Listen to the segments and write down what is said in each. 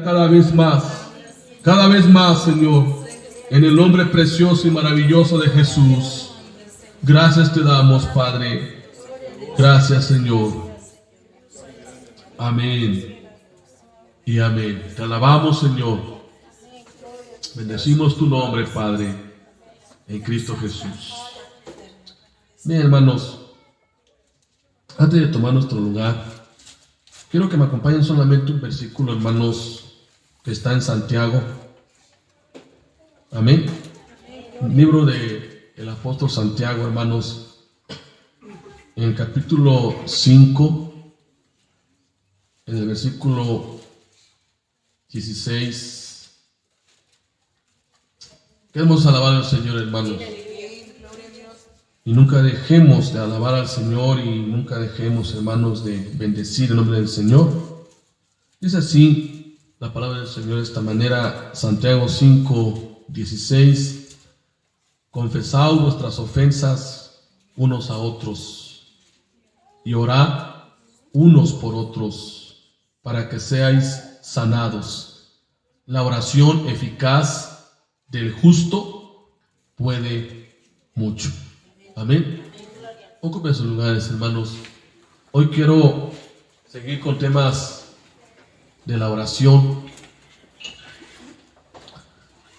cada vez más, Señor, en el nombre precioso y maravilloso de Jesús. Gracias te damos, Padre. Gracias, Señor. Amén y amén. Te alabamos, Señor. Bendecimos tu nombre, Padre, en Cristo Jesús. Bien, hermanos, antes de tomar nuestro lugar, quiero que me acompañen solamente un versículo, hermanos, que está en Santiago. Amén. El libro del apóstol Santiago, hermanos, en el capítulo 5, en el versículo 16. Queremos alabar al Señor, hermanos. Y nunca dejemos de alabar al Señor y nunca dejemos, hermanos, de bendecir el nombre del Señor. Es así la palabra del Señor de esta manera, Santiago 5, 16. Confesaos vuestras ofensas unos a otros y orad unos por otros para que seáis sanados. La oración eficaz del justo puede mucho. Amén. Ocupen sus lugares, hermanos. Hoy quiero seguir con temas de la oración,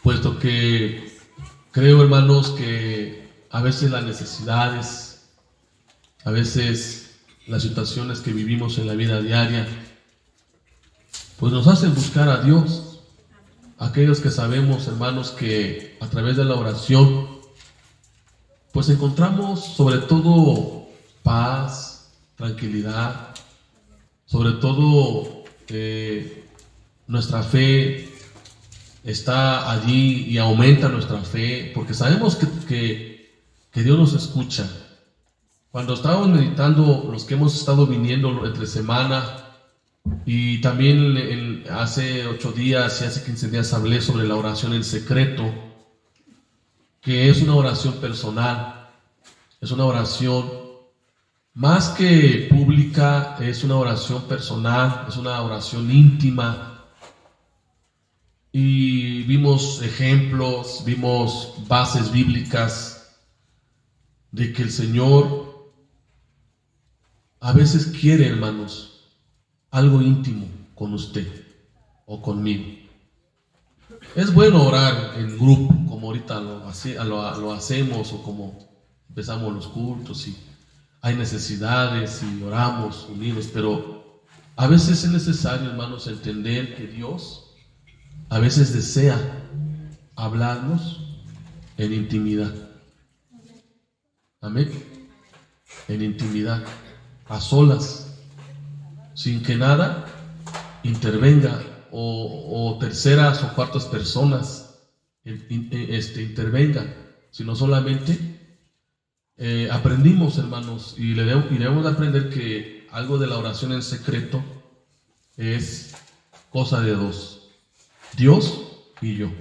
puesto que creo, hermanos, que a veces las necesidades, a veces las situaciones que vivimos en la vida diaria, pues nos hacen buscar a Dios. Aquellos que sabemos, hermanos, que a través de la oración pues encontramos sobre todo paz, tranquilidad, sobre todo nuestra fe está allí y aumenta nuestra fe, porque sabemos que Dios nos escucha. Cuando estábamos meditando, los que hemos estado viniendo entre semana, y también hace 8 días y hace 15 días hablé sobre la oración en secreto, que es una oración personal, es una oración más que pública, es una oración personal, es una oración íntima. Y vimos ejemplos, vimos bases bíblicas de que el Señor a veces quiere, hermanos, algo íntimo con usted o conmigo. Es bueno orar en grupo, como ahorita lo hacemos, o como empezamos los cultos y hay necesidades y oramos unidos, pero a veces es necesario, hermanos, entender que Dios a veces desea hablarnos en intimidad. Amén. En intimidad, a solas, sin que nada intervenga o terceras o cuartas personas intervengan, sino solamente aprendimos, hermanos, y debemos de aprender que algo de la oración en secreto es cosa de dos: Dios y yo,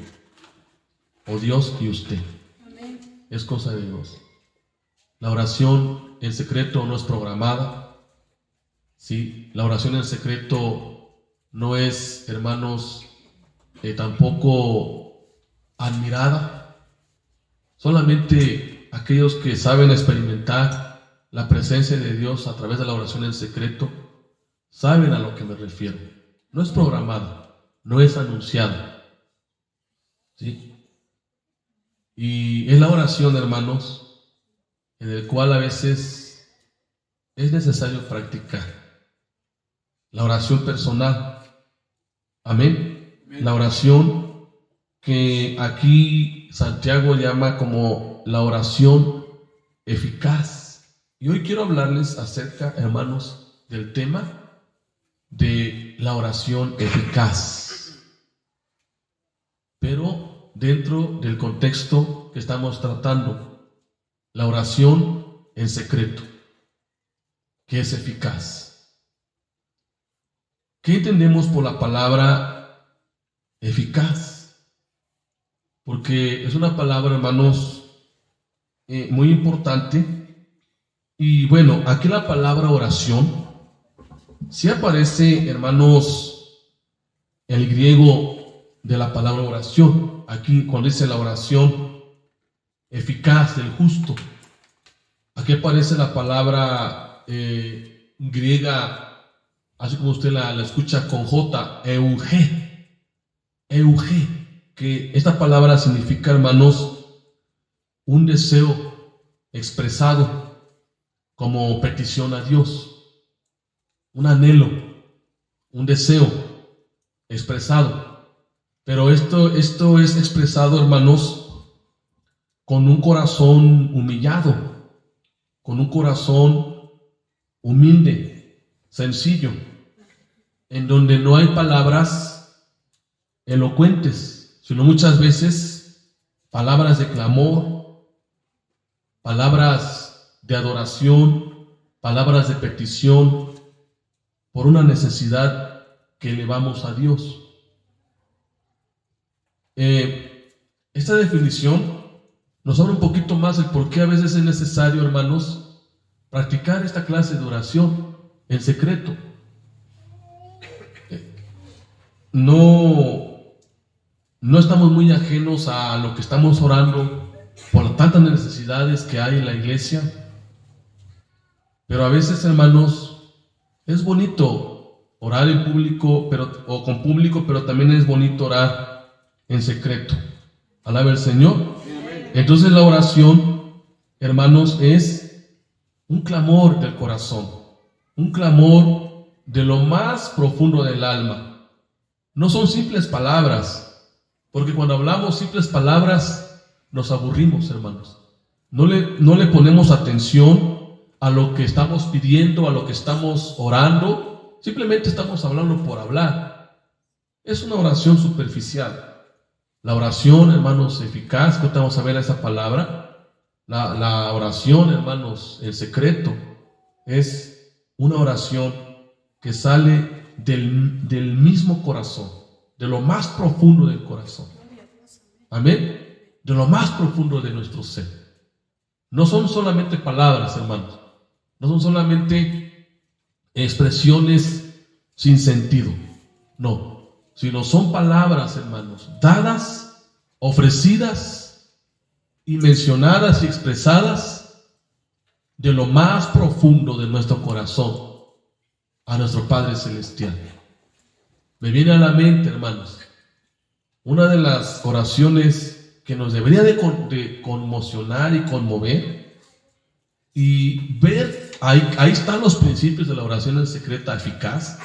o Dios y usted. Amén. Es cosa de dos. La oración en secreto no es programada, ¿sí? La oración en secreto no es, hermanos, tampoco admirada. Solamente aquellos que saben experimentar la presencia de Dios a través de la oración en secreto saben a lo que me refiero. No es programada, no es anunciada, ¿sí? Y es la oración, hermanos, en el cual a veces es necesario practicar la oración personal. Amén. La oración que aquí Santiago llama como la oración eficaz. Y hoy quiero hablarles acerca, hermanos, del tema de la oración eficaz, pero dentro del contexto que estamos tratando, la oración en secreto, que es eficaz. ¿Qué entendemos por la palabra eficaz? Porque es una palabra, hermanos, muy importante. Y bueno, aquí la palabra oración sí aparece, hermanos, el griego de la palabra oración. Aquí cuando dice la oración eficaz del justo, aquí aparece la palabra griega, así como usted la escucha con J, euge, que esta palabra significa, hermanos, un deseo expresado como petición a Dios, un anhelo, un deseo expresado. Pero esto es expresado, hermanos, con un corazón humillado, con un corazón humilde, sencillo, en donde no hay palabras elocuentes, sino muchas veces palabras de clamor, palabras de adoración, palabras de petición por una necesidad que elevamos a Dios. Esta definición nos habla un poquito más del por qué a veces es necesario, hermanos, practicar esta clase de oración en secreto. No estamos muy ajenos a lo que estamos orando por las tantas necesidades que hay en la iglesia, pero a veces, hermanos, es bonito orar en público o con público, pero también es bonito orar en secreto. Alaba el Señor. Entonces la oración, hermanos, es un clamor del corazón, un clamor de lo más profundo del alma. No son simples palabras, porque cuando hablamos simples palabras nos aburrimos, hermanos. No le ponemos atención a lo que estamos pidiendo, a lo que estamos orando. Simplemente estamos hablando por hablar. Es una oración superficial. La oración, hermanos, eficaz, que vamos a ver esa palabra. La oración, hermanos, en secreto, es una oración que sale del mismo corazón, de lo más profundo del corazón. Amén. De lo más profundo de nuestro ser. No son solamente palabras, hermanos. No son solamente expresiones sin sentido. No. Sino son palabras, hermanos, dadas, ofrecidas y mencionadas y expresadas de lo más profundo de nuestro corazón a nuestro Padre Celestial. Me viene a la mente, hermanos, una de las oraciones que nos debería de conmocionar y conmover y ver, ahí están los principios de la oración en secreta eficaz.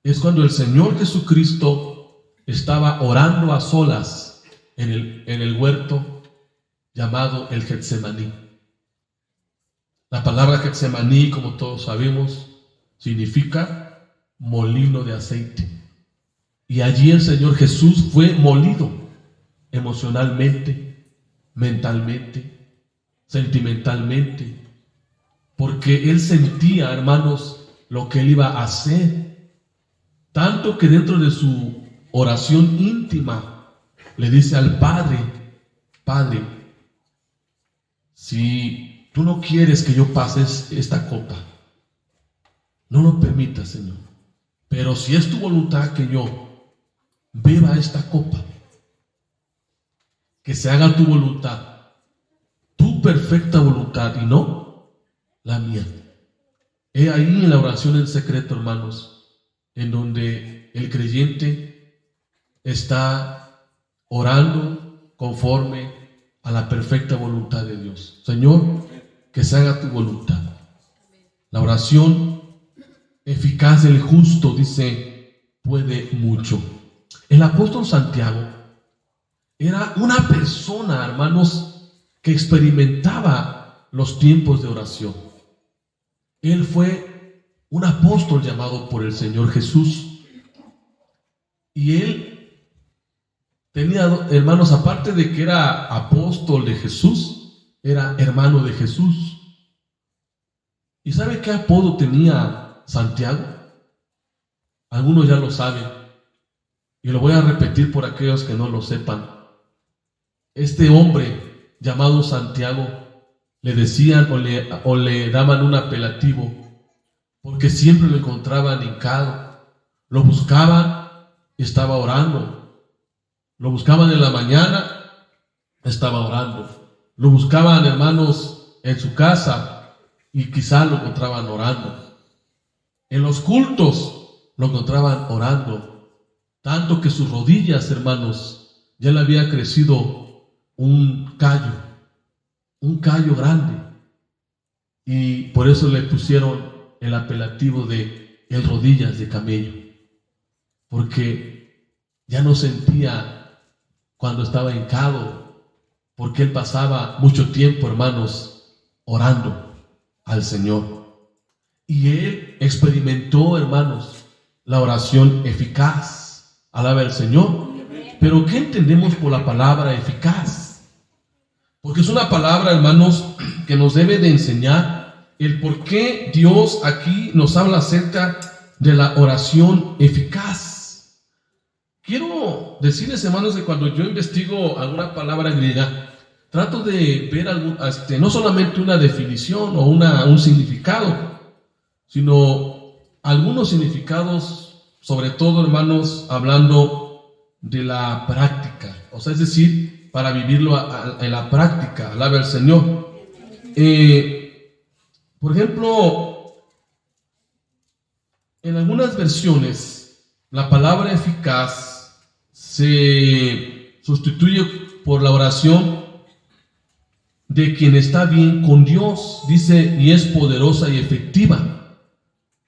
Es cuando el Señor Jesucristo estaba orando a solas en el huerto llamado el Getsemaní. La palabra Getsemaní, como todos sabemos, significa molino de aceite. Y allí el Señor Jesús fue molido emocionalmente, mentalmente, sentimentalmente, porque Él sentía, hermanos, lo que Él iba a hacer. Tanto que dentro de su oración íntima le dice al Padre: Padre, si tú no quieres que yo pase esta copa, no lo permitas, Señor. Pero si es tu voluntad que yo beba esta copa, que se haga tu voluntad, tu perfecta voluntad y no la mía. He ahí en la oración en secreto, hermanos, en donde el creyente está orando conforme a la perfecta voluntad de Dios. Señor, que se haga tu voluntad. La oración eficaz del justo, dice, puede mucho. El apóstol Santiago era una persona, hermanos, que experimentaba los tiempos de oración. Él fue un apóstol llamado por el Señor Jesús. Y él tenía, hermanos, aparte de que era apóstol de Jesús, era hermano de Jesús. ¿Y sabe qué apodo tenía Santiago? Algunos ya lo saben, y lo voy a repetir por aquellos que no lo sepan. Este hombre llamado Santiago le decían o le daban un apelativo porque siempre lo encontraban hincado, lo buscaban estaba orando. Lo buscaban en la mañana, estaba orando. Lo buscaban, hermanos, en su casa y quizá lo encontraban orando. En los cultos lo encontraban orando. Tanto que sus rodillas, hermanos, ya le había crecido un callo grande. Y por eso le pusieron el apelativo de el rodillas de camello. Porque ya no sentía cuando estaba hincado, porque él pasaba mucho tiempo, hermanos, orando al Señor. Y él experimentó, hermanos, la oración eficaz. Alaba al Señor. Pero ¿qué entendemos por la palabra eficaz? Porque es una palabra, hermanos, que nos debe de enseñar el por qué Dios aquí nos habla acerca de la oración eficaz. Quiero decirles, hermanos, que cuando yo investigo alguna palabra griega, trato de ver no solamente una definición o un significado, sino algunos significados, sobre todo, hermanos, hablando de la práctica, o sea, es decir, para vivirlo en la práctica. Alaba al Señor. Por ejemplo, en algunas versiones, la palabra eficaz se sustituye por la oración de quien está bien con Dios, dice, y es poderosa y efectiva.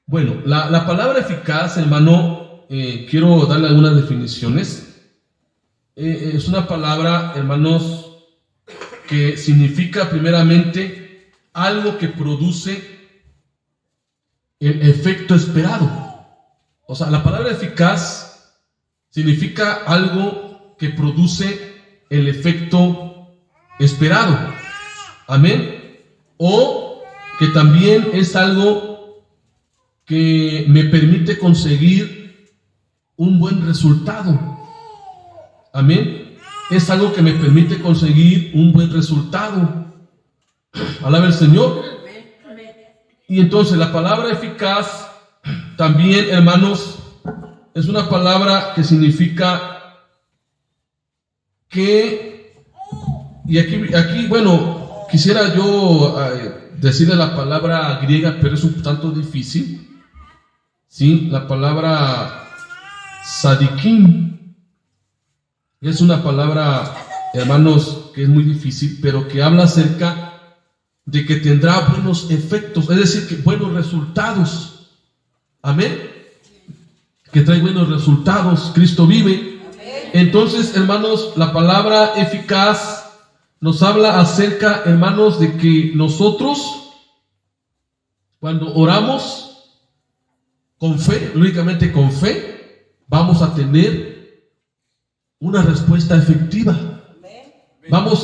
Bueno, la palabra eficaz, hermano, quiero darle algunas definiciones. Es una palabra, hermanos, que significa primeramente algo que produce el efecto esperado. O sea, la palabra eficaz significa algo que produce el efecto esperado. Amén. O que también es algo que me permite conseguir un buen resultado. Amén. Es algo que me permite conseguir un buen resultado. Alaba el Señor. Y entonces la palabra eficaz también, hermanos, es una palabra que significa que, y aquí bueno, quisiera yo decirle la palabra griega, pero es un tanto difícil. Sí, la palabra sadikim es una palabra, hermanos, que es muy difícil, pero que habla acerca de que tendrá buenos efectos, es decir, que buenos resultados. Amén. Que trae buenos resultados. Cristo vive. Entonces, hermanos, la palabra eficaz nos habla acerca, hermanos, de que nosotros, cuando oramos con fe, lógicamente con fe, vamos a tener una respuesta efectiva. Vamos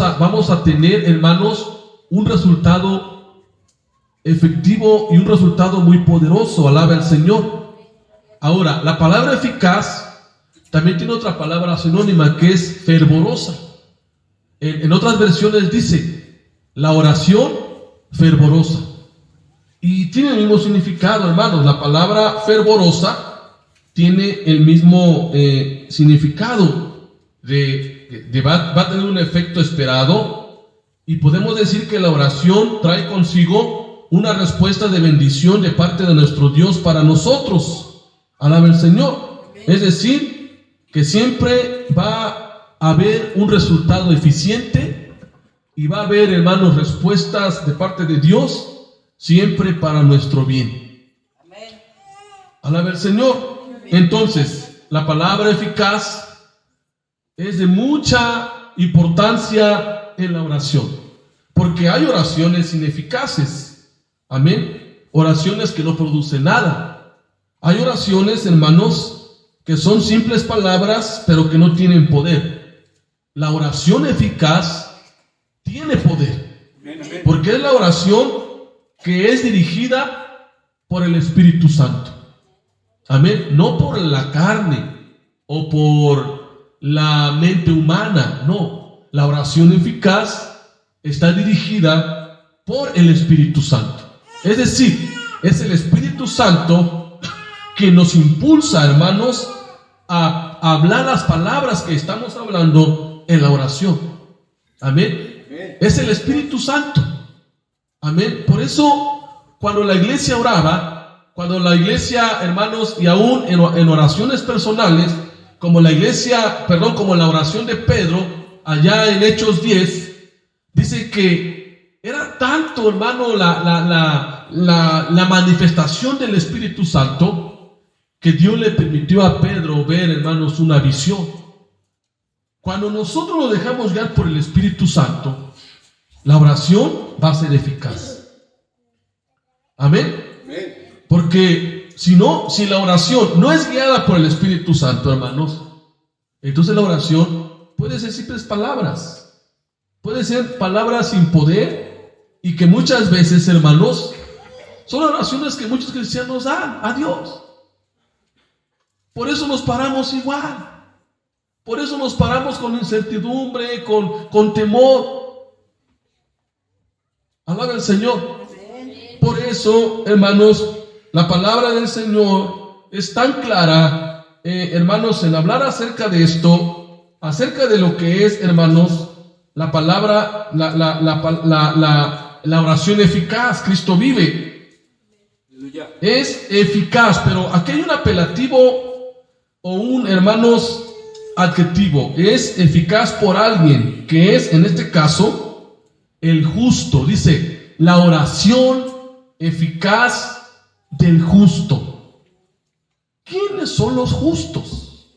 a tener, hermanos, un resultado efectivo y un resultado muy poderoso. Alaba al Señor. Ahora, la palabra eficaz también tiene otra palabra sinónima que es fervorosa. En otras versiones dice la oración fervorosa. Y tiene el mismo significado, hermanos. La palabra fervorosa tiene el mismo significado va a tener un efecto esperado. Y podemos decir que la oración trae consigo una respuesta de bendición de parte de nuestro Dios para nosotros. Alaba el Señor. Es decir, que siempre va a haber un resultado eficiente y va a haber, hermanos, respuestas de parte de Dios siempre para nuestro bien. Alaba el Señor. Entonces, la palabra eficaz es de mucha importancia en la oración, porque hay oraciones ineficaces. Amén. Oraciones que no producen nada. Hay oraciones, hermanos, que son simples palabras, pero que no tienen poder. La oración eficaz tiene poder, porque es la oración que es dirigida por el Espíritu Santo. Amén. No por la carne o por la mente humana. No. La oración eficaz está dirigida por el Espíritu Santo. Es decir, es el Espíritu Santo que nos impulsa, hermanos, a a hablar las palabras que estamos hablando en la oración. Amén. Es el Espíritu Santo. Amén. Por eso, cuando la iglesia oraba, cuando la iglesia, hermanos, y aún en oraciones personales, como la oración de Pedro, allá en Hechos 10, dice que era tanto, hermano, la manifestación del Espíritu Santo, que Dios le permitió a Pedro ver, hermanos, una visión. Cuando nosotros nos dejamos guiar por el Espíritu Santo, la oración va a ser eficaz. Amén. Porque si la oración no es guiada por el Espíritu Santo, hermanos, entonces la oración puede ser simples palabras. Puede ser palabras sin poder, y que muchas veces, hermanos, son oraciones que muchos cristianos dan a Dios. Por eso nos paramos igual. Por eso nos paramos con incertidumbre, con temor. Alaba al Señor. Por eso, hermanos, la palabra del Señor es tan clara, hermanos, en hablar acerca de esto, acerca de lo que es, hermanos, la palabra, la oración eficaz. Cristo vive. Es eficaz, pero aquí hay un apelativo o un, hermanos, adjetivo. Es eficaz por alguien, que es, en este caso, el justo. Dice, la oración eficaz del justo. ¿Quiénes son los justos?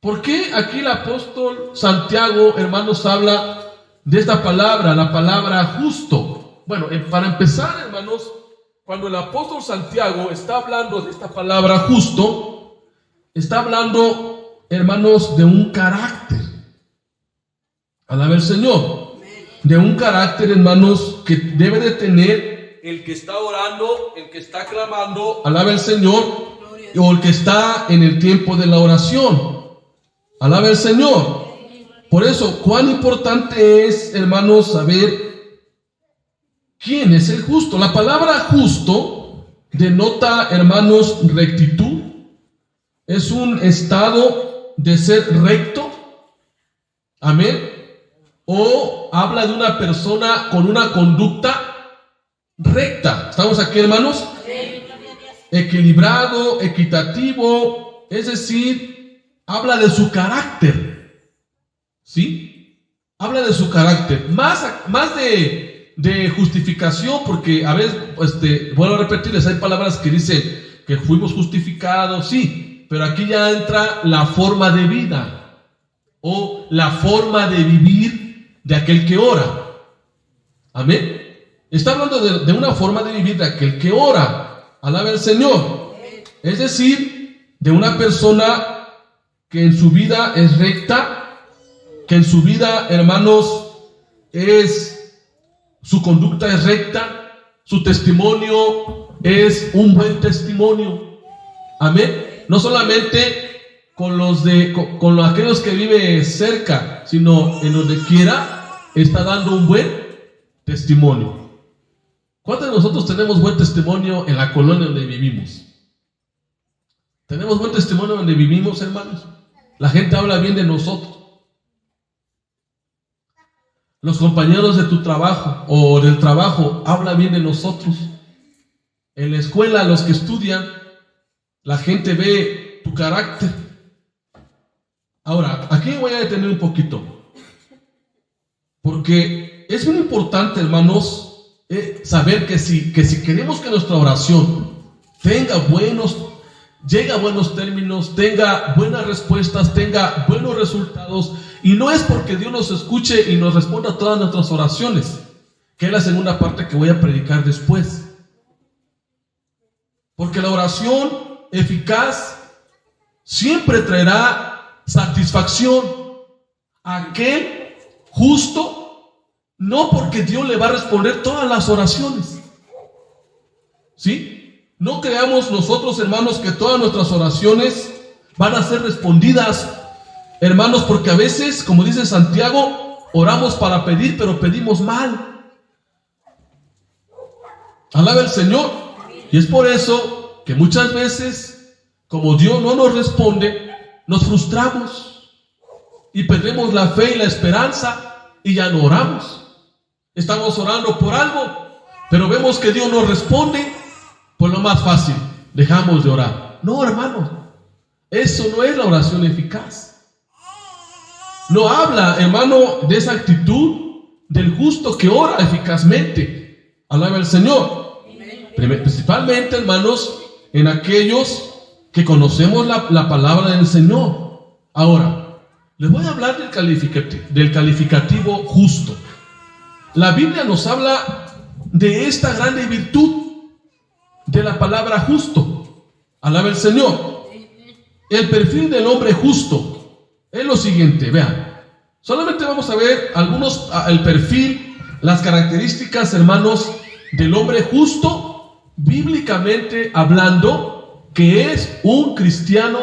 ¿Por qué aquí el apóstol Santiago, hermanos, habla de esta palabra, la palabra justo? Bueno, para empezar, hermanos, cuando el apóstol Santiago está hablando de esta palabra justo, está hablando, hermanos, de un carácter. Alaba el Señor. De un carácter, hermanos, que debe de tener el que está orando, el que está clamando, alaba el Señor, o el que está en el tiempo de la oración. Alaba el Señor. Por eso, cuán importante es, hermanos, saber quién es el justo. La palabra justo denota, hermanos, rectitud. Es un estado de ser recto. Amén. O habla de una persona con una conducta recta. ¿Estamos aquí, hermanos? Equilibrado, equitativo, es decir, habla de su carácter. ¿Sí? Habla de su carácter. Más de justificación, porque a veces, vuelvo a repetirles, hay palabras que dicen que fuimos justificados, sí, pero aquí ya entra la forma de vida o la forma de vivir de aquel que ora. Amén. Está hablando de una forma de vivir de aquel que ora. Alaba el Señor. Es decir, de una persona que en su vida es recta, que en su vida, hermanos, su conducta es recta, su testimonio es un buen testimonio. Amén. No solamente con aquellos que viven cerca, sino en donde quiera está dando un buen testimonio. ¿Cuántos de nosotros tenemos buen testimonio en la colonia donde vivimos? ¿Tenemos buen testimonio donde vivimos, hermanos? La gente habla bien de nosotros. Los compañeros de tu trabajo o del trabajo hablan bien de nosotros. En la escuela, los que estudian, la gente ve tu carácter. Ahora, aquí voy a detener un poquito, porque es muy importante, hermanos, saber que si queremos que nuestra oración llegue a buenos términos, tenga buenas respuestas, tenga buenos resultados, y no es porque Dios nos escuche y nos responda a todas nuestras oraciones, que es la segunda parte que voy a predicar después. Porque la oración eficaz siempre traerá satisfacción a aquel justo. No porque Dios le va a responder todas las oraciones. ¿Sí? No creamos nosotros, hermanos, que todas nuestras oraciones van a ser respondidas, hermanos, porque a veces, como dice Santiago, oramos para pedir, pero pedimos mal. Alaba el Señor. Y es por eso que muchas veces, como Dios no nos responde, nos frustramos y perdemos la fe y la esperanza y ya no oramos. Estamos orando por algo, pero vemos que Dios nos responde, pues lo más fácil, dejamos de orar. No, hermanos, eso no es la oración eficaz. No habla, hermano, de esa actitud del justo que ora eficazmente. Alaba al Señor. Principalmente, hermanos, en aquellos que conocemos la palabra del Señor. Ahora, les voy a hablar del calificativo justo. La Biblia nos habla de esta grande virtud de la palabra justo. Alaba el Señor. El perfil del hombre justo es lo siguiente, vean. Solamente vamos a ver el perfil, las características, hermanos, del hombre justo, bíblicamente hablando, que es un cristiano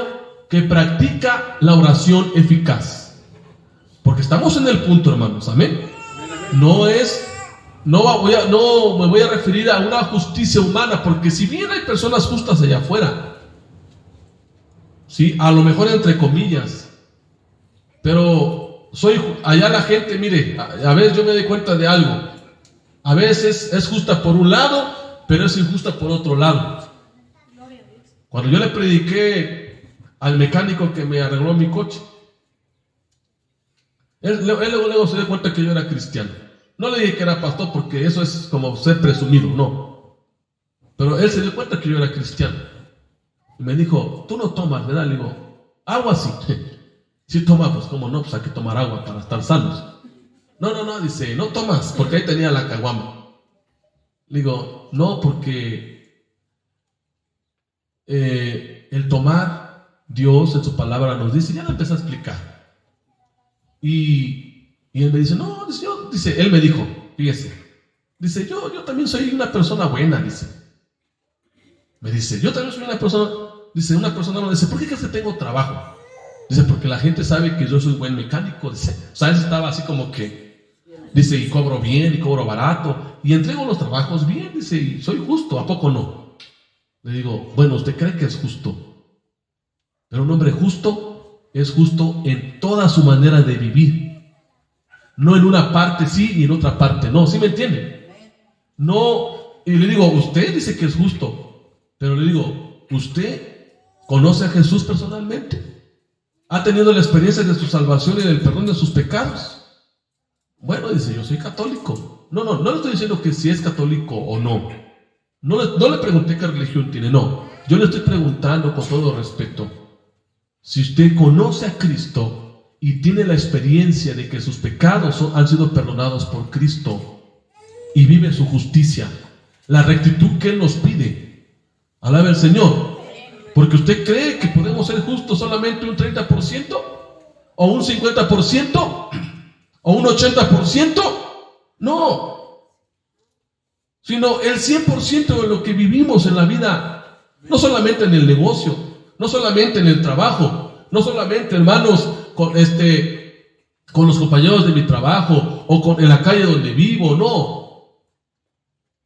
que practica la oración eficaz. Porque estamos en el punto, hermanos, amén. No me voy a referir a una justicia humana, porque si bien hay personas justas allá afuera, sí, a lo mejor entre comillas, pero allá la gente, mire, a veces yo me doy cuenta de algo. A veces es justa por un lado, pero es injusta por otro lado. Cuando yo le prediqué al mecánico que me arregló mi coche, él luego se dio cuenta que yo era cristiano. No le dije que era pastor porque eso es como ser presumido, no. Pero él se dio cuenta que yo era cristiano. Y me dijo, tú no tomas, ¿verdad? Le digo, agua sí. Sí tomamos, ¿cómo no? Pues hay que tomar agua para estar sanos. No, dice, no tomas, porque ahí tenía la caguama. Le digo, no, porque el tomar, Dios en su palabra nos dice, ya lo empecé a explicar. Y él me dice, no, él me dijo, fíjese, dice, yo también soy una persona buena, dice. Me dice, yo también soy una persona, dice, una persona no, dice, ¿por qué crees que tengo trabajo? Dice, porque la gente sabe que yo soy buen mecánico, dice. O sea, él estaba así como que, dice, y cobro bien, y cobro barato, y entrego los trabajos bien, dice, y soy justo, ¿a poco no? Le digo, bueno, ¿usted cree que es justo? Pero un hombre justo es justo en toda su manera de vivir. No en una parte sí y en otra parte no, ¿sí me entienden? No, y le digo, usted dice que es justo, pero le digo, ¿usted conoce a Jesús personalmente? ¿Ha tenido la experiencia de su salvación y del perdón de sus pecados? Bueno, dice, yo soy católico. No le estoy diciendo que si es católico o no. No le pregunté qué religión tiene, no. Yo le estoy preguntando con todo respeto. Si usted conoce a Cristo y tiene la experiencia de que sus pecados han sido perdonados por Cristo y vive su justicia, la rectitud que Él nos pide. Alabe al Señor. Porque usted cree que podemos ser justos solamente un 30%, o un 50%, o un 80%. No. Sino el 100% de lo que vivimos en la vida, no solamente en el negocio, no solamente en el trabajo, no solamente, hermanos, con los compañeros de mi trabajo, o en la calle donde vivo, no.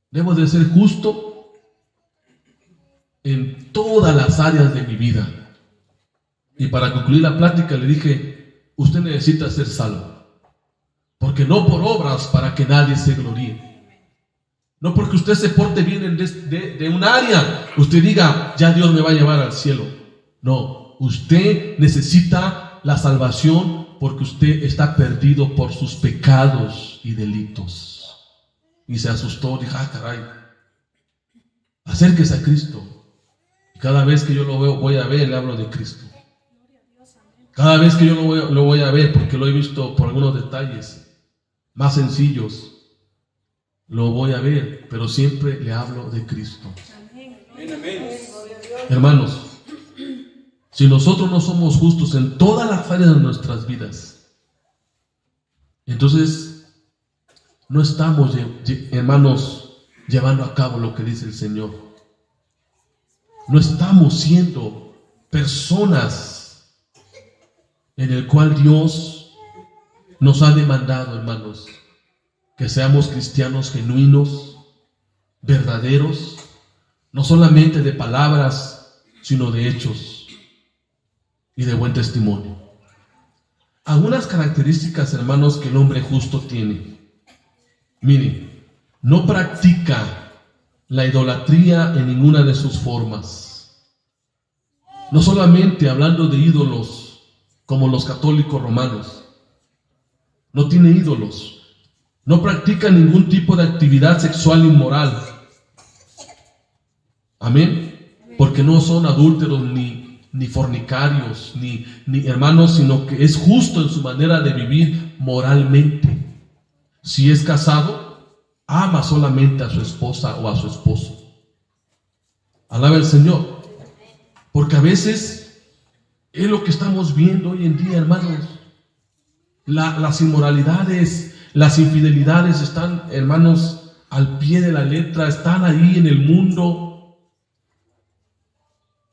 Debo de ser justo en todas las áreas de mi vida. Y para concluir la plática le dije, usted necesita ser salvo, porque no por obras para que nadie se gloríe, no porque usted se porte bien de un área, usted diga, ya Dios me va a llevar al cielo. No, usted necesita la salvación porque usted está perdido por sus pecados y delitos. Y se asustó, dijo, caray, acérquese a Cristo. Cada vez que yo lo voy a ver, le hablo de Cristo. Cada vez que yo lo voy a ver, porque lo he visto por algunos detalles más sencillos, lo voy a ver, pero siempre le hablo de Cristo. Hermanos, si nosotros no somos justos en todas las áreas de nuestras vidas, entonces no estamos, hermanos, llevando a cabo lo que dice el Señor. No estamos siendo personas en el cual Dios nos ha demandado, hermanos, que seamos cristianos genuinos, verdaderos, no solamente de palabras, sino de hechos. y de buen testimonio. Algunas características, hermanos, que el hombre justo tiene. Miren, no practica la idolatría en ninguna de sus formas. No solamente hablando de ídolos como los católicos romanos. No tiene ídolos. No practica ningún tipo de actividad sexual inmoral. Amén. Porque no son adúlteros ni fornicarios, ni hermanos, sino que es justo en su manera de vivir moralmente. Si es casado, ama solamente a su esposa o a su esposo. Alaba al Señor. Porque a veces es lo que estamos viendo hoy en día, hermanos. Las inmoralidades, las infidelidades están, hermanos, al pie de la letra, están ahí en el mundo.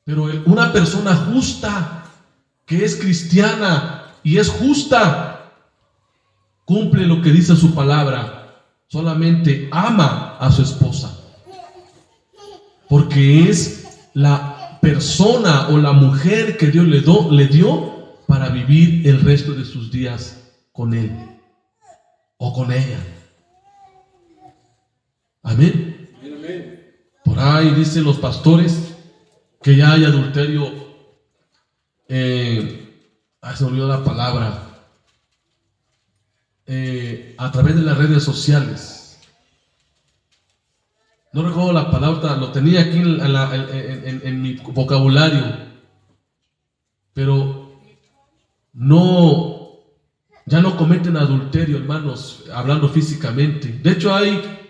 Pero una persona justa, que es cristiana y es justa, cumple lo que dice su palabra, solamente ama a su esposa, porque es la persona o la mujer que Dios le dio para vivir el resto de sus días con él o con ella. Amén. Por ahí dicen los pastores que ya hay adulterio, se me olvidó la palabra, a través de las redes sociales. No recuerdo la palabra, lo tenía aquí en mi vocabulario, pero ya no cometen adulterio, hermanos, hablando físicamente. De hecho,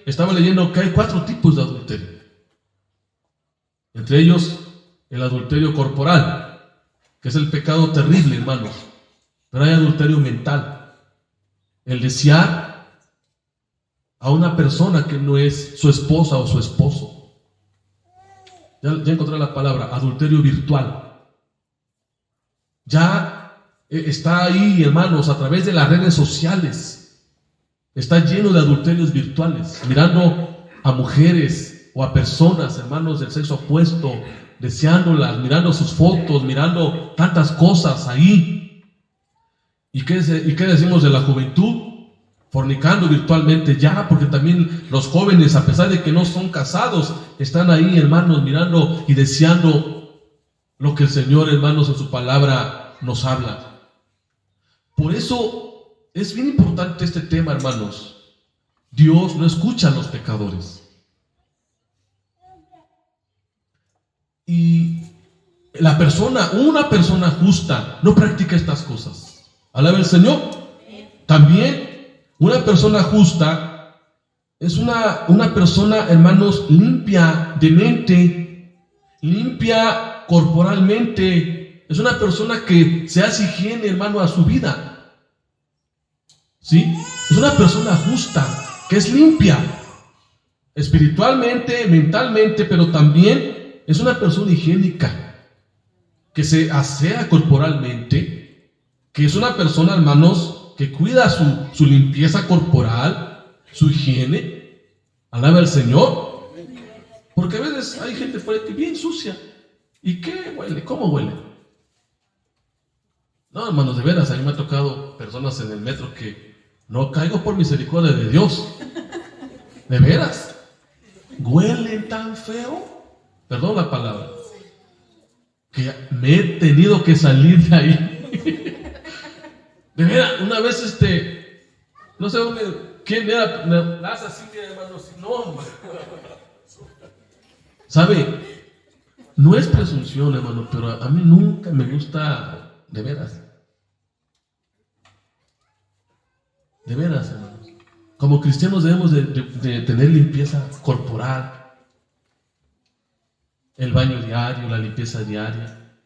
estaba leyendo que hay 4 tipos de adulterio. Entre ellos, el adulterio corporal, que es el pecado terrible, hermanos. Pero hay adulterio mental. El desear a una persona que no es su esposa o su esposo. Ya encontré la palabra, adulterio virtual. Ya está ahí, hermanos, a través de las redes sociales. Está lleno de adulterios virtuales, mirando a mujeres o a personas, hermanos, del sexo opuesto, deseándolas, mirando sus fotos, mirando tantas cosas ahí. ¿Y qué decimos de la juventud? Fornicando virtualmente ya, porque también los jóvenes, a pesar de que no son casados, están ahí, hermanos, mirando y deseando lo que el Señor, hermanos, en su palabra nos habla. Por eso es bien importante este tema, hermanos. Dios no escucha a los pecadores. Y una persona justa no practica estas cosas. Alaba el Señor. También una persona justa es una persona, hermanos, limpia de mente, limpia corporalmente. Es una persona que se hace higiene, hermano, a su vida. ¿Sí? Es una persona justa, que es limpia espiritualmente, mentalmente, pero también es una persona higiénica, que se asea corporalmente, que es una persona, hermanos, que cuida su limpieza corporal, su higiene. Alaba al Señor. Porque a veces hay gente por ahí que bien sucia. ¿Y qué huele? ¿Cómo huele? No, hermanos, de veras, a mí me ha tocado personas en el metro que no caigo por misericordia de Dios. De veras. Huelen tan feo. Perdón la palabra. Que me he tenido que salir de ahí. De veras, una vez no sé quién era, las así, hermanos, no, ¿sabe? No es presunción, hermano, pero a mí nunca me gusta, de veras. De veras, hermanos. Como cristianos debemos de tener limpieza corporal, el baño diario, la limpieza diaria.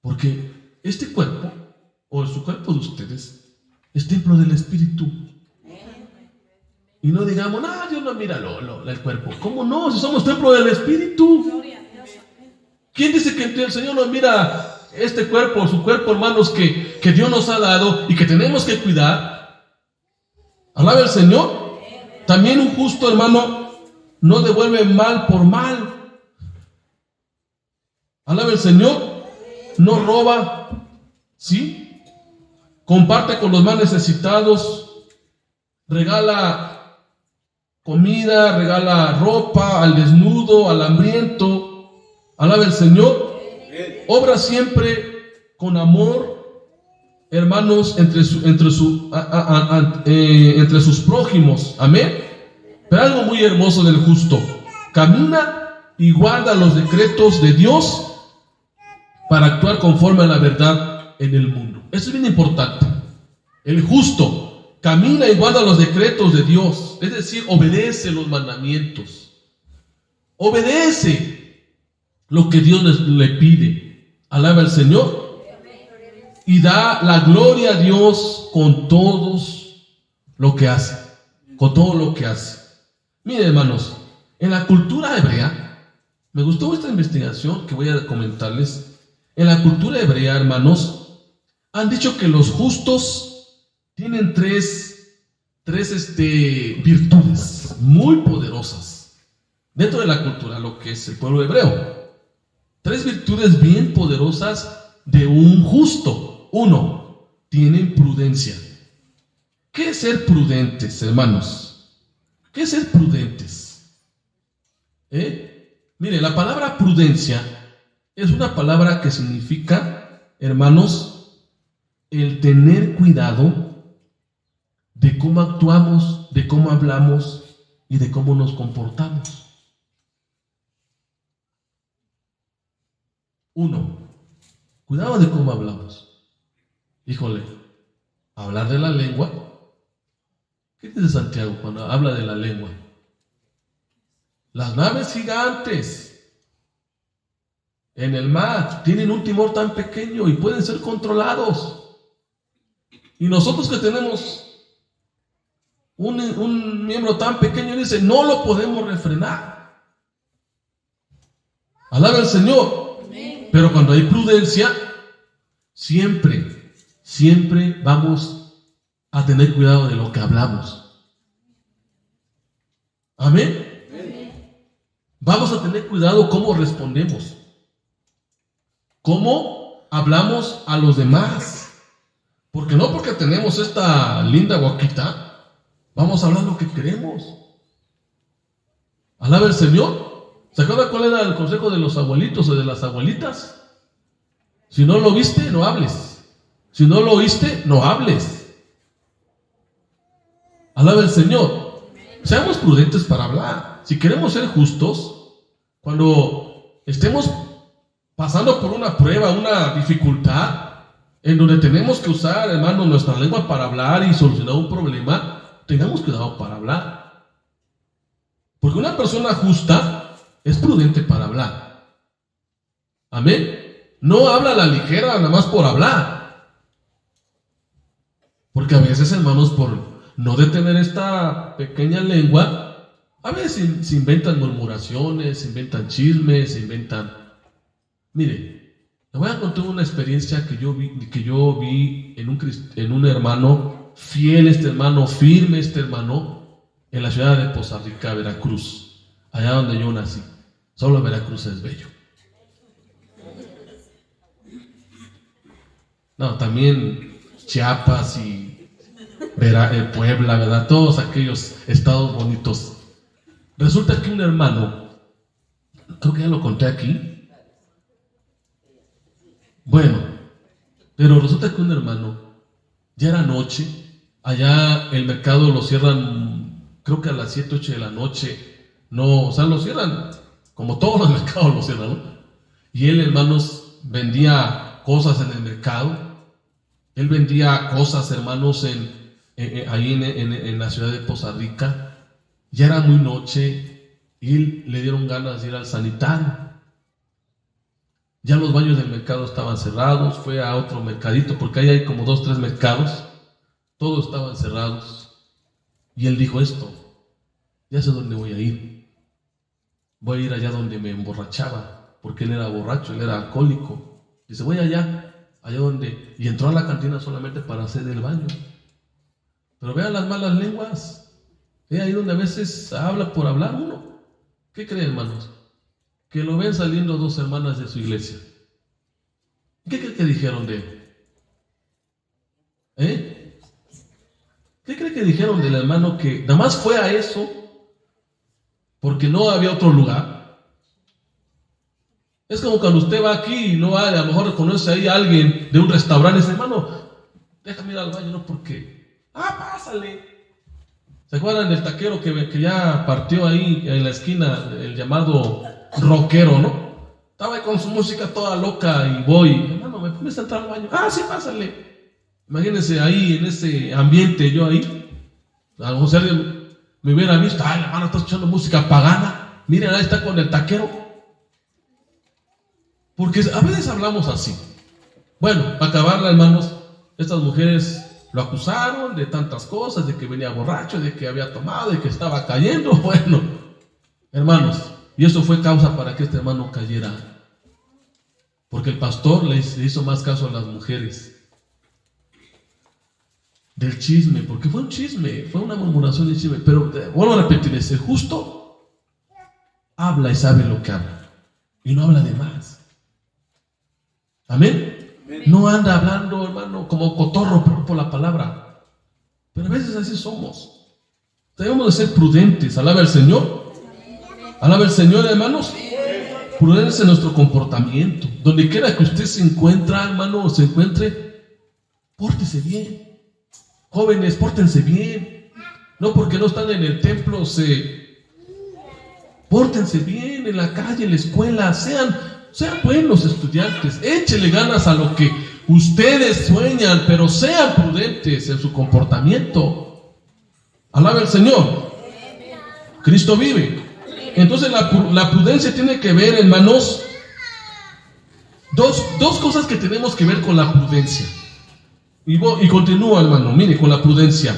Porque este cuerpo, o su cuerpo de ustedes, es templo del Espíritu. Y no digamos, no, Dios no mira el cuerpo. ¿Cómo no? Si somos templo del Espíritu. ¿Quién dice que el Señor no mira este cuerpo, su cuerpo, hermanos, que Dios nos ha dado y que tenemos que cuidar? Alaba al Señor. También un justo, hermano, no devuelve mal por mal. Alaba al Señor. no roba, ¿sí? Comparte con los más necesitados, regala comida, regala ropa al desnudo, al hambriento. Alaba el Señor. Obra siempre con amor, hermanos, entre sus prójimos. Amén. Pero algo muy hermoso del justo: camina y guarda los decretos de Dios para actuar conforme a la verdad en el mundo. Eso es bien importante. El justo camina y guarda los decretos de Dios, es decir, obedece los mandamientos, obedece lo que Dios le pide. Alaba al Señor y da la gloria a Dios con todos lo que hace, con todo lo que hace. Miren, hermanos, en la cultura hebrea, me gustó esta investigación que voy a comentarles. En la cultura hebrea, hermanos, han dicho que los justos tienen tres virtudes muy poderosas dentro de la cultura, lo que es el pueblo hebreo. 3 virtudes bien poderosas de un justo. 1, tienen prudencia. ¿Qué es ser prudentes, hermanos? ¿Qué es ser prudentes? Mire, la palabra prudencia es una palabra que significa, hermanos, el tener cuidado de cómo actuamos, de cómo hablamos y de cómo nos comportamos. 1, cuidado de cómo hablamos. Híjole, hablar de la lengua. ¿Qué dice Santiago cuando habla de la lengua? Las naves gigantes en el mar tienen un timón tan pequeño y pueden ser controlados. Y nosotros que tenemos un miembro tan pequeño, dice, no lo podemos refrenar. Alaba al Señor. Pero cuando hay prudencia, siempre vamos a tener cuidado de lo que hablamos. Amén. Vamos a tener cuidado cómo respondemos, cómo hablamos a los demás. Porque no porque tenemos esta linda boquita, vamos a hablar lo que queremos. Alaba el Señor. ¿Se acuerdan cuál era el consejo de los abuelitos o de las abuelitas? Si no lo viste, no hables. Si no lo oíste, no hables. Alaba el Señor. Seamos prudentes para hablar. Si queremos ser justos, cuando estemos pasando por una prueba, una dificultad, en donde tenemos que usar, hermano, nuestra lengua para hablar y solucionar un problema, tengamos cuidado para hablar. Porque una persona justa es prudente para hablar. Amén. No habla a la ligera nada más por hablar. Porque a veces, hermanos, por no detener esta pequeña lengua, a veces se inventan murmuraciones, se inventan chismes, se inventan... Mire, le voy a contar una experiencia que yo vi en un hermano fiel, este hermano firme, este hermano, en la ciudad de Poza Rica, Veracruz, allá donde yo nací. Solo Veracruz es bello. No, también Chiapas y Puebla, ¿verdad? Todos aquellos estados bonitos. Resulta que un hermano, creo que ya lo conté aquí. Bueno, pero resulta que un hermano, ya era noche, allá el mercado lo cierran, creo que a las 7, 8 de la noche. No, o sea, lo cierran, como todos los mercados lo cierran, ¿no? Y él, hermanos, vendía cosas en el mercado. Él vendía cosas, hermanos, ahí en la ciudad de Poza Rica. Ya era muy noche y le dieron ganas de ir al sanitario. Ya los baños del mercado estaban cerrados. Fue a otro mercadito, porque ahí hay como 2, 3 mercados. Todos estaban cerrados. Y él dijo esto: ya sé dónde voy a ir. Voy a ir allá donde me emborrachaba, porque él era borracho, él era alcohólico. Dice, voy allá donde... Y entró a la cantina solamente para hacer el baño. Pero vean las malas lenguas. Es ahí donde a veces habla por hablar uno. ¿Qué creen, hermanos? Que lo ven saliendo 2 hermanas de su iglesia. ¿Qué cree que dijeron de él? ¿Qué cree que dijeron del hermano que nada más fue a eso porque no había otro lugar? Es como cuando usted va aquí y no hay, a lo mejor reconoce ahí a alguien de un restaurante y dice, hermano, déjame ir al baño, no porque, pásale. ¿Se acuerdan del taquero que ya partió ahí en la esquina, el llamado rockero, no? Estaba ahí con su música toda loca y voy, hermano, ¿me puedes entrar al baño? Sí, pásale. Imagínense ahí en ese ambiente, yo ahí, a lo mejor si alguien me hubiera visto, hermano, está escuchando música pagana, miren, ahí está con el taquero. Porque a veces hablamos así. Bueno, para acabarla, hermanos, estas mujeres lo acusaron de tantas cosas, de que venía borracho, de que había tomado, de que estaba cayendo. Bueno, hermanos, y eso fue causa para que este hermano cayera, porque el pastor le hizo más caso a las mujeres. Del chisme, porque fue un chisme, fue una murmuración de chisme. Pero vuelvo a repetir, el justo habla y sabe lo que habla, y no habla de más. Amén. No anda hablando, hermano, como cotorro por la palabra. Pero a veces así somos. Debemos de ser prudentes. Alaba al Señor. Alaba al Señor, hermanos. Prudentes en nuestro comportamiento. Donde quiera que usted se encuentre, hermano, pórtese bien. Jóvenes, pórtense bien. No porque no están en el templo, pórtense bien en la calle, en la escuela. Sean buenos estudiantes. Échele ganas a lo que ustedes sueñan, pero sean prudentes en su comportamiento. Alaba al Señor. Cristo vive. Entonces la prudencia tiene que ver, hermanos, dos cosas que tenemos que ver con la prudencia. Y continúa, hermano, mire, con la prudencia.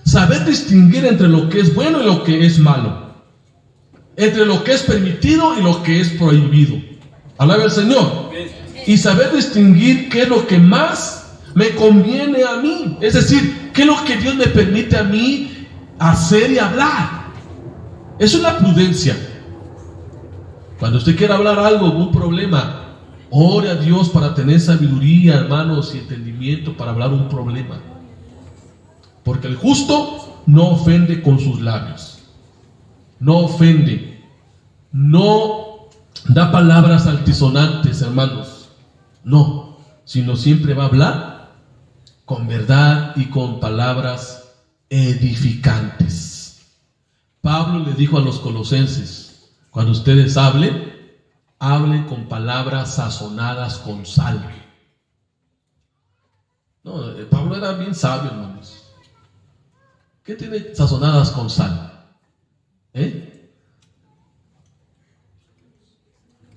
Saber distinguir entre lo que es bueno y lo que es malo. Entre lo que es permitido y lo que es prohibido. Alaba al Señor. Y saber distinguir qué es lo que más me conviene a mí. Es decir, qué es lo que Dios me permite a mí hacer y hablar. Eso es la prudencia. Cuando usted quiera hablar algo, un problema, ore a Dios para tener sabiduría, hermanos, y entendimiento para hablar un problema. Porque el justo no ofende con sus labios. No ofende. No da palabras altisonantes, hermanos. No. Sino siempre va a hablar con verdad y con palabras edificantes. Pablo le dijo a los colosenses: cuando ustedes hablen con palabras sazonadas con sal. No, Pablo era bien sabio, hermanos. ¿Qué tiene sazonadas con sal?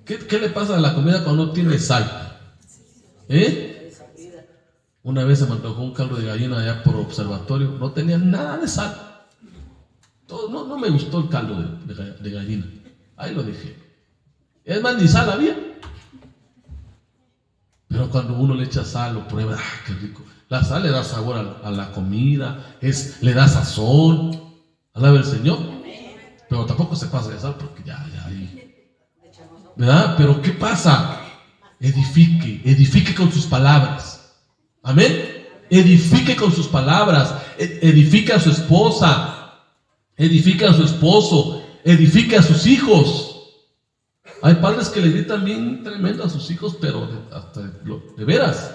¿Qué le pasa a la comida cuando no tiene sal? Una vez se me antojó un caldo de gallina allá por observatorio, no tenía nada de sal. No me gustó el caldo de gallina. Ahí lo dejé. Es más, ni sal había. Pero cuando uno le echa sal, lo prueba, qué rico. La sal le da sabor a la comida, le da sazón. Alaba el Señor. Pero tampoco se pasa de sal porque ya ahí. ¿Verdad? Pero ¿qué pasa? Edifique con sus palabras. Amén. Edifique con sus palabras. Edifique a su esposa. Edifique a su esposo. Edifique a sus hijos. Hay padres que le gritan bien tremendo a sus hijos, pero de veras.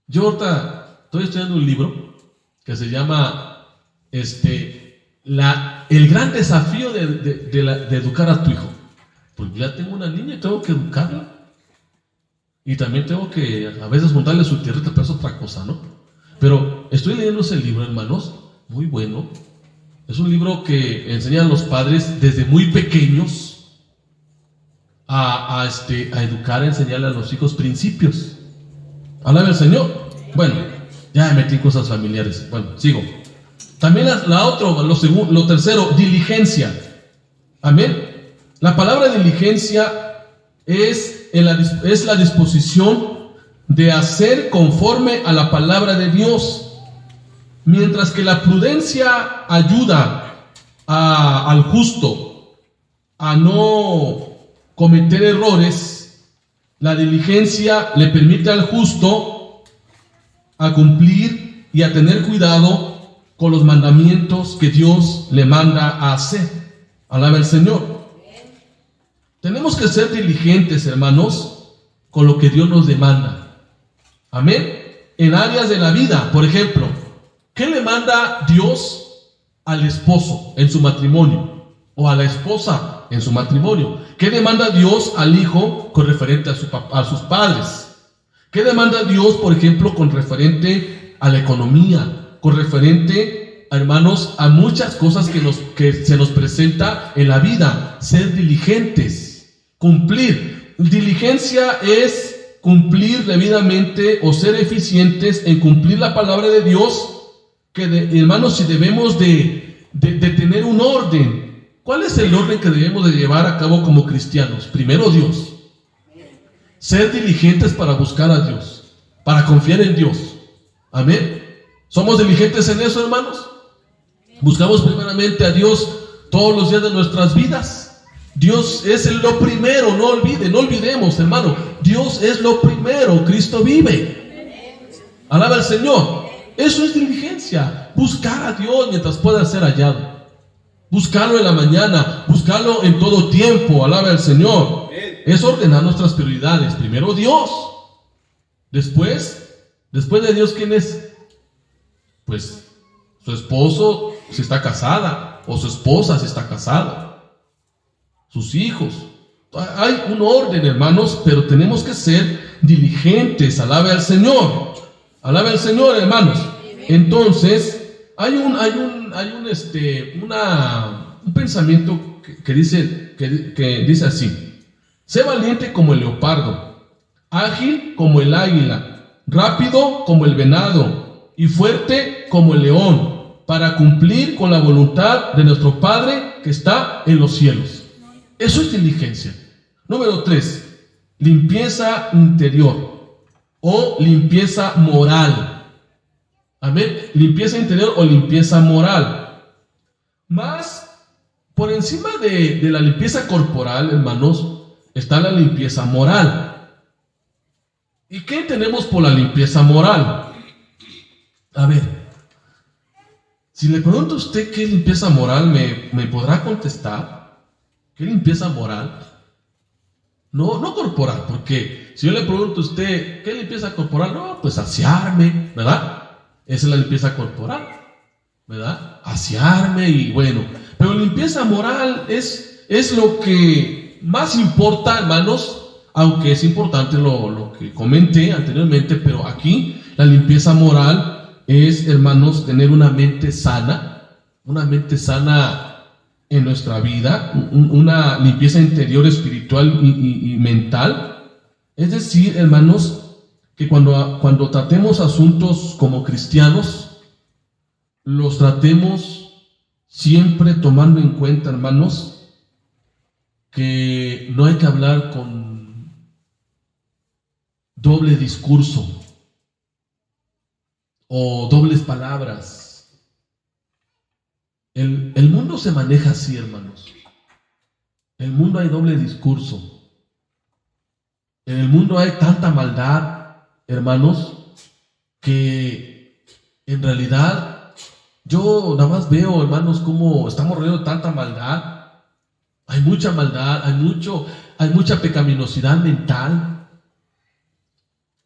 Yo ahorita estoy estudiando un libro que se llama el gran desafío de educar a tu hijo. Porque ya tengo una niña y tengo que educarla. Y también tengo que a veces montarle su tierrita, pero es otra cosa, ¿no? Pero estoy leyendo ese libro, hermanos, muy bueno. Es un libro que enseña a los padres desde muy pequeños a educar, a enseñarle a los hijos principios. Alaba al Señor. Bueno, ya me metí en cosas familiares. Bueno, sigo. También lo tercero, diligencia. Amén. La palabra diligencia es la disposición de hacer conforme a la palabra de Dios. Mientras que la prudencia ayuda al justo a no cometer errores, la diligencia le permite al justo a cumplir y a tener cuidado con los mandamientos que Dios le manda a hacer. Alaba al Señor. Tenemos que ser diligentes, hermanos, con lo que Dios nos demanda. Amén. En áreas de la vida, por ejemplo, ¿qué le manda Dios al esposo en su matrimonio? O a la esposa en su matrimonio. ¿Qué demanda Dios al hijo con referente a sus padres? ¿Qué demanda Dios, por ejemplo, con referente a la economía? Con referente, hermanos, a muchas cosas que se nos presenta en la vida. Ser diligentes, cumplir. Diligencia es cumplir debidamente o ser eficientes en cumplir la palabra de Dios. Hermanos, si debemos de tener un orden. ¿Cuál es el orden que debemos de llevar a cabo como cristianos? Primero Dios. Ser diligentes para buscar a Dios, para confiar en Dios. Amén. ¿Somos diligentes en eso, hermanos? Buscamos primeramente a Dios todos los días de nuestras vidas. Dios es lo primero, no olvidemos, hermano. Dios es lo primero, Cristo vive. Alaba al Señor. Eso es diligencia, buscar a Dios mientras pueda ser hallado. Buscarlo en la mañana, buscarlo en todo tiempo. Alaba al Señor. Es ordenar nuestras prioridades. Primero Dios. Después de Dios, ¿quién es? Pues su esposo si está casada, o su esposa si está casada, sus hijos. Hay un orden, hermanos, pero tenemos que ser diligentes. Alabe al Señor. Alabe al Señor, hermanos. Entonces, hay un pensamiento que dice así: sé valiente como el leopardo, ágil como el águila, rápido como el venado y fuerte como el león, para cumplir con la voluntad de nuestro Padre que está en los cielos. Eso es diligencia. Número 3, limpieza interior o limpieza moral. Amén. Limpieza interior o limpieza moral. Más por encima de la limpieza corporal, hermanos, está la limpieza moral. ¿Y qué tenemos por la limpieza moral? A ver, si le pregunto a usted qué es limpieza moral, ¿me podrá contestar? ¿Qué limpieza moral? No corporal, porque si yo le pregunto a usted qué limpieza corporal, no, pues asearme, ¿verdad? Esa es la limpieza corporal, ¿verdad? Asearme y bueno. Pero limpieza moral es lo que más importa, hermanos, aunque es importante lo que comenté anteriormente, pero aquí la limpieza moral es, hermanos, tener una mente sana en nuestra vida, una limpieza interior, espiritual y mental. Es decir, hermanos, que cuando tratemos asuntos como cristianos, los tratemos siempre tomando en cuenta, hermanos, que no hay que hablar con doble discurso o dobles palabras. El mundo se maneja así, hermanos. En el mundo hay doble discurso. En el mundo hay tanta maldad, hermanos, que en realidad yo nada más veo, hermanos, cómo estamos rodeados de tanta maldad. Hay mucha maldad, hay mucha pecaminosidad mental.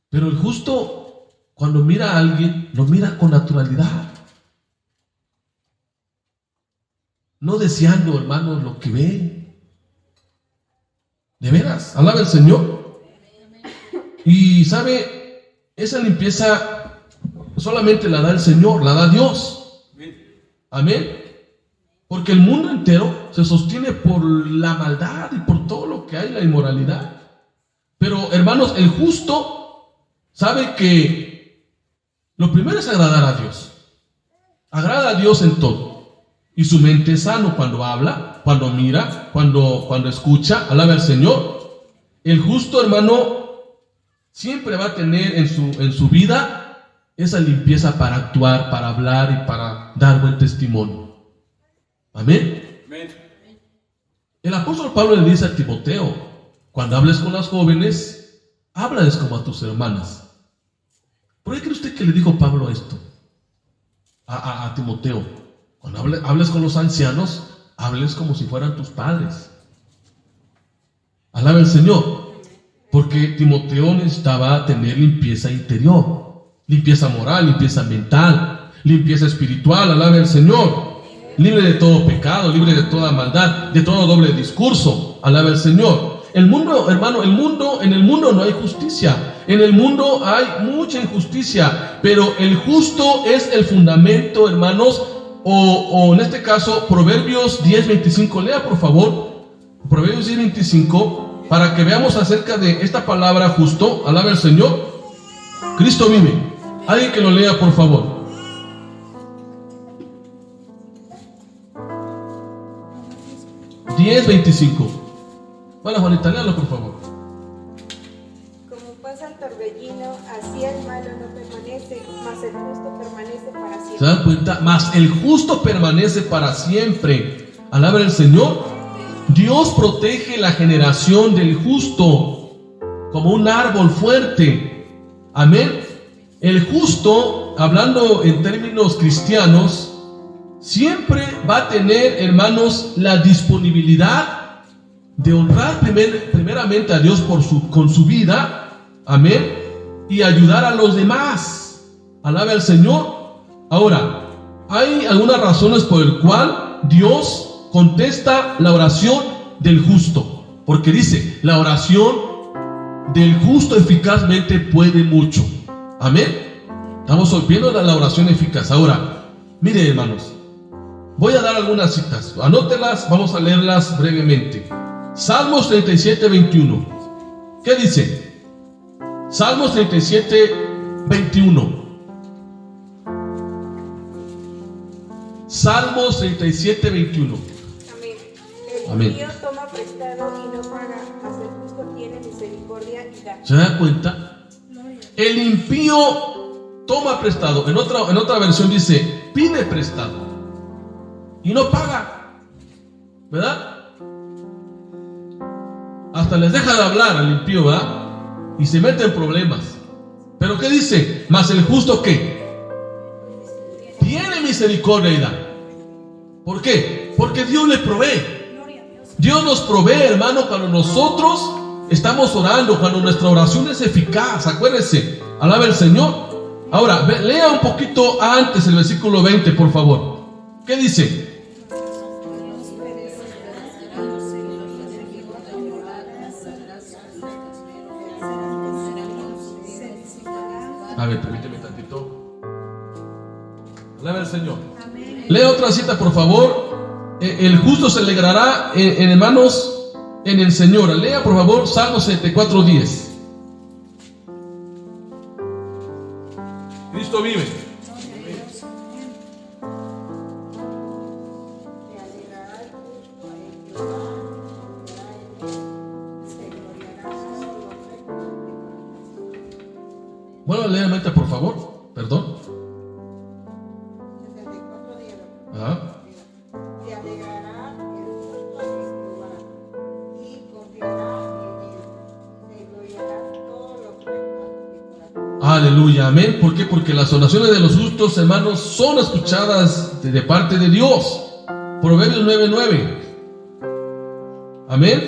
Pero el justo, cuando mira a alguien, lo mira con naturalidad. No deseando, hermanos, lo que ve. De veras, alaba al Señor. Y sabe, esa limpieza solamente la da el Señor, la da Dios. Amén. Porque el mundo entero se sostiene por la maldad y por todo lo que hay, la inmoralidad. Pero, hermanos, el justo sabe que lo primero es agradar a Dios. Agrada a Dios en todo. Y su mente es sano cuando habla, cuando mira, cuando escucha. Alaba al Señor. El justo, hermano, siempre va a tener en su vida esa limpieza para actuar, para hablar y para dar buen testimonio. Amén. El apóstol Pablo le dice a Timoteo: Cuando hables con las jóvenes, háblales como a tus hermanas. ¿Por qué cree usted que le dijo Pablo esto a Timoteo? Cuando hables con los ancianos, hables como si fueran tus padres. Alaba el Señor. Porque Timoteo necesitaba tener limpieza interior, limpieza moral, limpieza mental, limpieza espiritual. Alaba el Señor. Libre de todo pecado, libre de toda maldad, de todo doble discurso. Alaba el Señor. El mundo, hermano, en el mundo no hay justicia. En el mundo hay mucha injusticia, pero el justo es el fundamento, hermanos, o en este caso, Proverbios 10:25. Lea, por favor, Proverbios 10:25, para que veamos acerca de esta palabra justo. Alaba el Señor. Cristo vive. Alguien que lo lea, por favor. Bueno, Juanita, léalo, por favor. Como pasa el torbellino, así el malo no permanece, mas el justo permanece para siempre. ¿Se dan cuenta? Mas el justo permanece para siempre. Alaba el Señor. Dios protege la generación del justo como un árbol fuerte. Amén. El justo, hablando en términos cristianos, siempre va a tener, hermanos, la disponibilidad de honrar primeramente a Dios con su vida, amén, y ayudar a los demás. Alaba al Señor. Ahora, hay algunas razones por el cual Dios contesta la oración del justo, porque dice, la oración del justo eficazmente puede mucho. Amén. Estamos viendo la oración eficaz. Ahora, mire, hermanos, voy a dar algunas citas, anótelas, vamos a leerlas brevemente. Salmos 37:21. ¿Qué dice? Salmos 37:21. Salmos 37:21. Amén. El Amén. impío toma prestado y no paga, mas el justo tiene misericordia y da. ¿Se da cuenta? El impío toma prestado. En otra versión dice, pide prestado y no paga. ¿Verdad? Hasta les deja de hablar al impío, ¿verdad? Y se mete en problemas. Pero ¿qué dice? Mas el justo, ¿qué? Tiene misericordia y da. ¿Por qué? Porque Dios le provee. Dios nos provee, hermano, cuando nosotros estamos orando, cuando nuestra oración es eficaz. Acuérdense, alaba el Señor. Ahora, lea un poquito antes el versículo 20, por favor. ¿Qué dice? A ver, permíteme tantito. Alaba el Señor. Amén. Lea otra cita, por favor. El justo se alegrará, hermanos, en el Señor. Lea, por favor, Salmo 74:10. Cristo vive. Bueno, lea mente, por favor. Perdón. 74:10. Ajá. Se alegrará el justo en Jehová y confiará en él. Se gloriará todos los rectos de corazón. Aleluya, amén. ¿Por qué? Porque las oraciones de los justos, hermanos, son escuchadas de parte de Dios. Proverbios 9:9. Amén.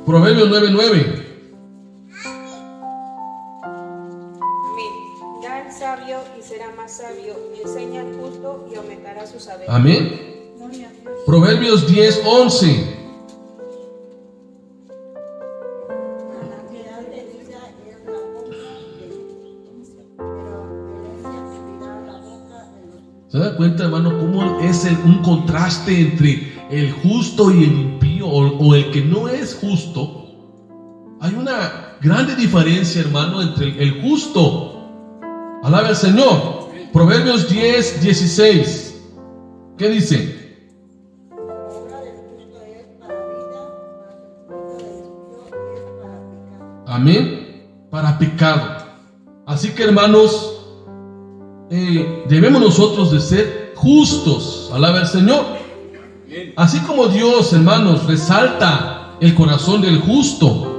Proverbios 9:9. Sabio y será más sabio, enseña al justo y aumentará su saber. Amén. Proverbios 10:11. ¿Se da cuenta, hermano, cómo es un contraste entre el justo y el impío, o el que no es justo? Hay una grande diferencia, hermano, entre el justo. Alaba al Señor. Proverbios 10:16. ¿Qué dice? La obra del justo es para vida, mas el juicio del impío es para pecado. Amén. Para pecado. Así que, hermanos, debemos nosotros de ser justos. Alaba al Señor. Así como Dios, hermanos, resalta el corazón del justo,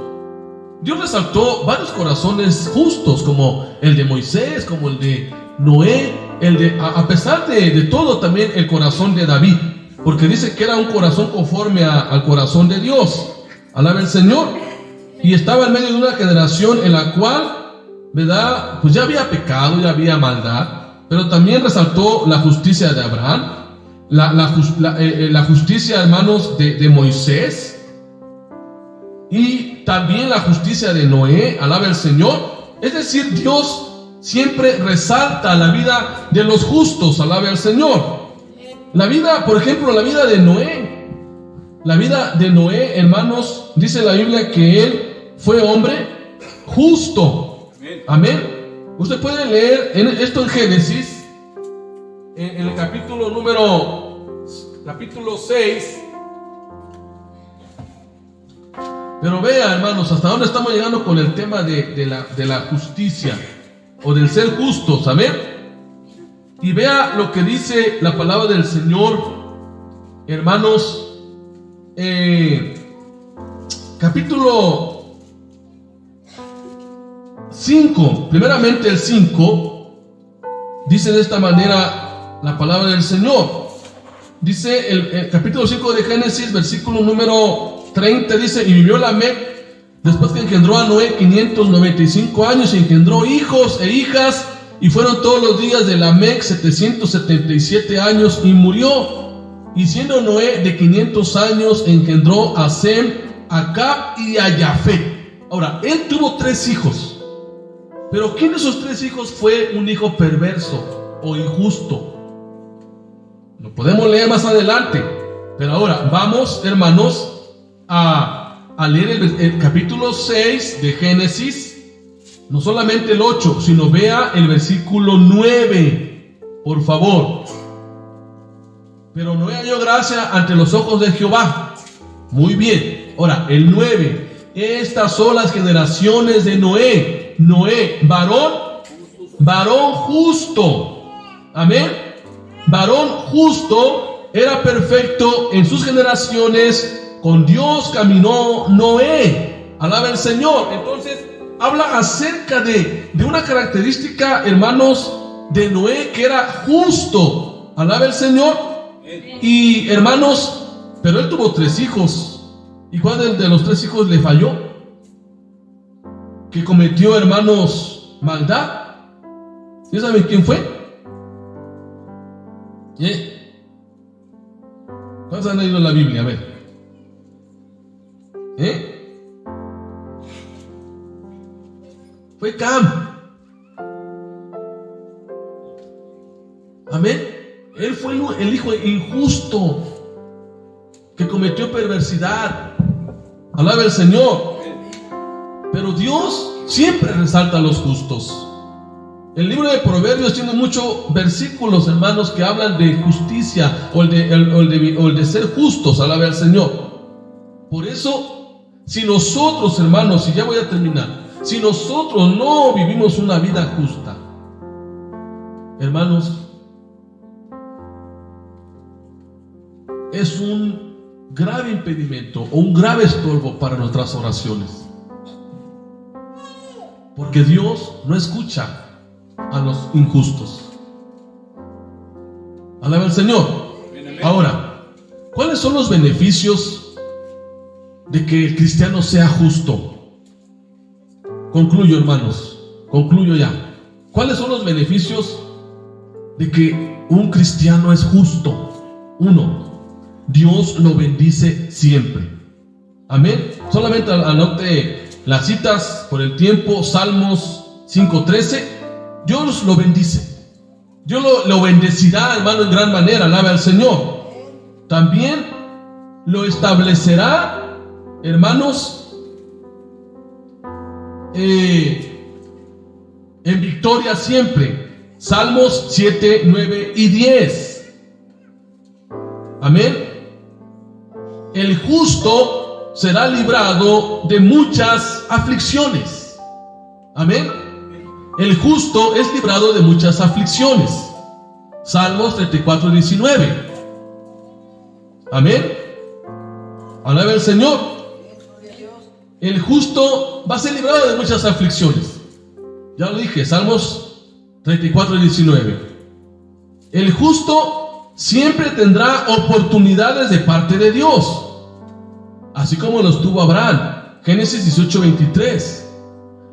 Dios resaltó varios corazones justos, como el de Moisés, como el de Noé, a pesar de todo, también el corazón de David, porque dice que era un corazón conforme al corazón de Dios. Alaba el Señor. Y estaba en medio de una generación en la cual, ¿verdad?, pues ya había pecado, ya había maldad, pero también resaltó la justicia de Abraham, la justicia, hermanos, de Moisés, y también la justicia de Noé. Alaba el Señor. Es decir, Dios siempre resalta la vida de los justos. Alaba al Señor. La vida, por ejemplo, la vida de Noé. La vida de Noé, hermanos, dice la Biblia que él fue hombre justo. Amén. Usted puede leer esto en Génesis, en el capítulo 6. Pero vea, hermanos, hasta dónde estamos llegando con el tema de la justicia o del ser justos. Amén. Y vea lo que dice la palabra del Señor, hermanos. Capítulo 5, primeramente el 5, dice de esta manera la palabra del Señor. Dice el capítulo 5 de Génesis, versículo número 30, dice: y vivió Lamec después que engendró a Noé 595 años, y engendró hijos e hijas, y fueron todos los días de Lamec 777 años, y murió. Y siendo Noé de 500 años, engendró a Sem, a Cab y a Jafet. Ahora, él tuvo 3 hijos. Pero ¿quién de esos 3 hijos fue un hijo perverso o injusto? Lo podemos leer más adelante. Pero ahora vamos, hermanos, a leer el capítulo 6 de Génesis. No solamente el 8, sino vea el versículo 9, por favor. Pero Noé halló gracia ante los ojos de Jehová. Muy bien. Ahora, el 9. Estas son las generaciones de Noé. Noé, varón justo. Amén. Varón justo, era perfecto en sus generaciones. Con Dios caminó Noé. Alaba el Señor. Entonces, habla acerca de una característica, hermanos, de Noé, que era justo. Alaba el Señor. Y hermanos, pero él tuvo 3 hijos. ¿Y cuál de los 3 hijos le falló? Que cometió, hermanos, maldad. ¿Ya saben quién fue? ¿Cuántos han leído la Biblia? A ver. Fue Cam. Amén. Él fue el hijo injusto que cometió perversidad. Alaba el Señor. Pero Dios siempre resalta a los justos. El libro de Proverbios tiene muchos versículos, hermanos, que hablan de justicia o el de ser justos. Alaba al Señor. Por eso, si nosotros, hermanos, y ya voy a terminar, si nosotros no vivimos una vida justa, hermanos, es un grave impedimento o un grave estorbo para nuestras oraciones, porque Dios no escucha a los injustos. Alaba al Señor. Ahora, ¿cuáles son los beneficios de que el cristiano sea justo? Concluyo, hermanos, concluyo ya. ¿Cuáles son los beneficios de que un cristiano es justo? 1, Dios lo bendice siempre. Amén. Solamente anote las citas por el tiempo. Salmos 5:13. Dios lo bendice. Dios lo bendecirá, hermano, en gran manera. Alaba al Señor. También lo establecerá, hermanos, en victoria siempre. Salmos 7, 9 y 10. Amén. El justo será librado de muchas aflicciones. Amén. El justo es librado de muchas aflicciones. Salmos 34, 19. Amén. Alaba al Señor. El justo va a ser librado de muchas aflicciones. Ya lo dije, Salmos 34, 19. El justo siempre tendrá oportunidades de parte de Dios, así como los tuvo Abraham. Génesis 18, 23.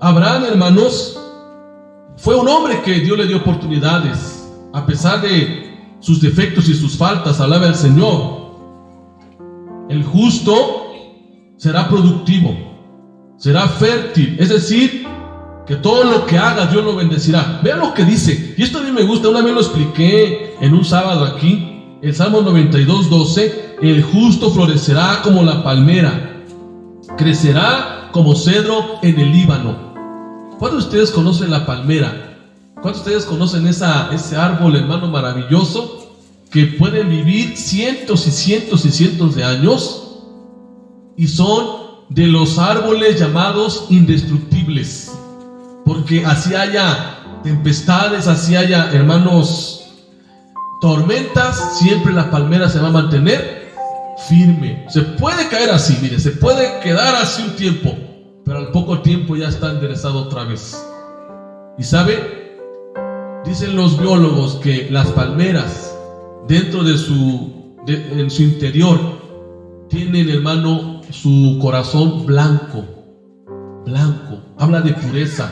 Abraham, hermanos, fue un hombre que Dios le dio oportunidades, a pesar de sus defectos y sus faltas. Alaba al Señor. El justo será productivo, será fértil, es decir, que todo lo que haga Dios lo bendecirá. Vean lo que dice, y esto a mí me gusta. Una vez lo expliqué en un sábado aquí, el Salmo 92, 12. El justo florecerá como la palmera, crecerá como cedro en el Líbano. ¿Cuántos de ustedes conocen la palmera? ¿Cuántos de ustedes conocen ese árbol, hermano, maravilloso, que pueden vivir cientos y cientos y cientos de años? Y son de los árboles llamados indestructibles, porque así haya tempestades, así haya, hermanos, tormentas, siempre la palmera se va a mantener firme. Se puede caer así, mire, se puede quedar así un tiempo, pero al poco tiempo ya está enderezado otra vez. Y sabe, dicen los biólogos que las palmeras dentro en su interior tienen, hermano, su corazón blanco. Habla de pureza.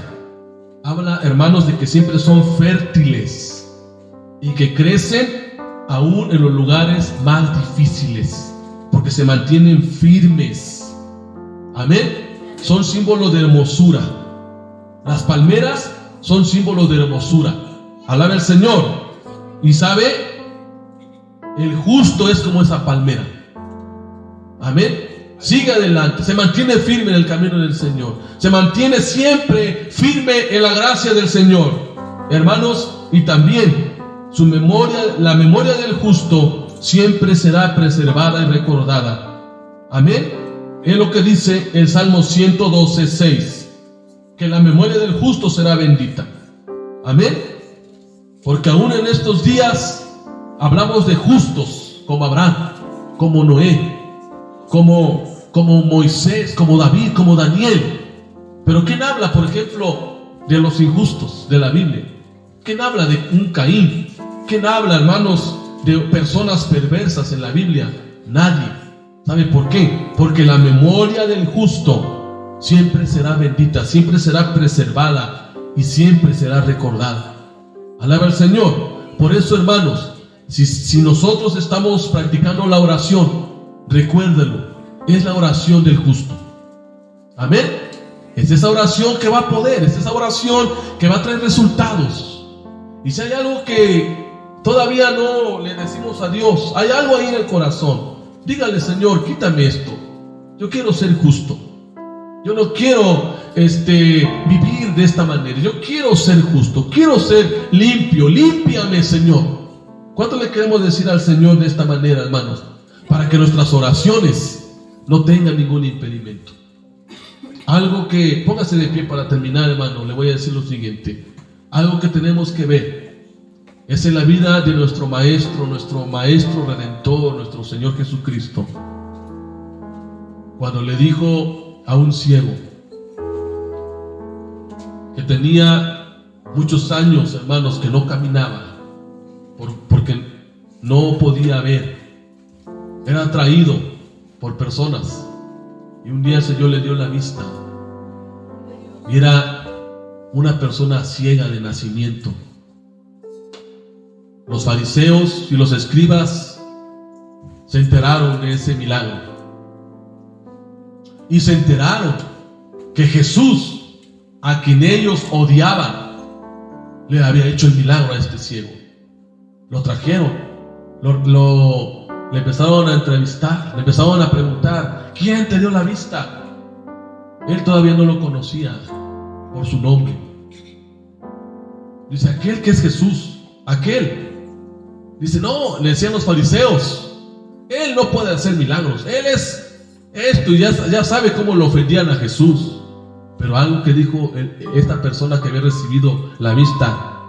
Habla, hermanos, de que siempre son fértiles y que crecen aún en los lugares más difíciles, porque se mantienen firmes. Amén. Son símbolos de hermosura. Las palmeras son símbolos de hermosura. Alaba al Señor. Y sabe, el justo es como esa palmera. Amén. Sigue adelante, se mantiene firme en el camino del Señor, se mantiene siempre firme en la gracia del Señor, hermanos. Y también la memoria del justo siempre será preservada y recordada. Amén. Es lo que dice el Salmo 112, 6, que la memoria del justo será bendita. Amén. Porque aún en estos días hablamos de justos como Abraham, como Noé, como Moisés, como David, como Daniel. Pero ¿quién habla, por ejemplo, de los injustos de la Biblia? ¿Quién habla de un Caín? ¿Quién habla, hermanos, de personas perversas en la Biblia? Nadie. ¿Sabe por qué? Porque la memoria del justo siempre será bendita, siempre será preservada y siempre será recordada. Alaba al Señor. Por eso, hermanos, si nosotros estamos practicando la oración, recuérdelo, es la oración del justo. Amén. Es esa oración que va a poder, es esa oración que va a traer resultados. Y si hay algo que todavía no le decimos a Dios, hay algo ahí en el corazón, dígale: Señor, quítame esto. Yo quiero ser justo. Yo no quiero vivir de esta manera. Yo quiero ser justo, quiero ser limpio. Límpiame, Señor. ¿Cuánto le queremos decir al Señor de esta manera, hermanos? Para que nuestras oraciones no tengan ningún impedimento. Algo que, póngase de pie para terminar, hermano, le voy a decir lo siguiente. Algo que tenemos que ver es en la vida de nuestro Maestro Redentor, nuestro Señor Jesucristo. Cuando le dijo a un ciego que tenía muchos años, hermanos, que no caminaba porque no podía ver, era atraído por personas, y un día el Señor le dio la vista y era una persona ciega de nacimiento. Los fariseos y los escribas se enteraron de ese milagro y se enteraron que Jesús, a quien ellos odiaban, le había hecho el milagro a este ciego. Lo trajeron, le empezaron a entrevistar, le empezaron a preguntar: ¿quién te dio la vista? Él todavía no lo conocía por su nombre. Dice: aquel que es Jesús, aquel. Dice: no, le decían los fariseos, él no puede hacer milagros, él es esto. Y ya sabe cómo lo ofendían a Jesús. Pero algo que dijo esta persona que había recibido la vista,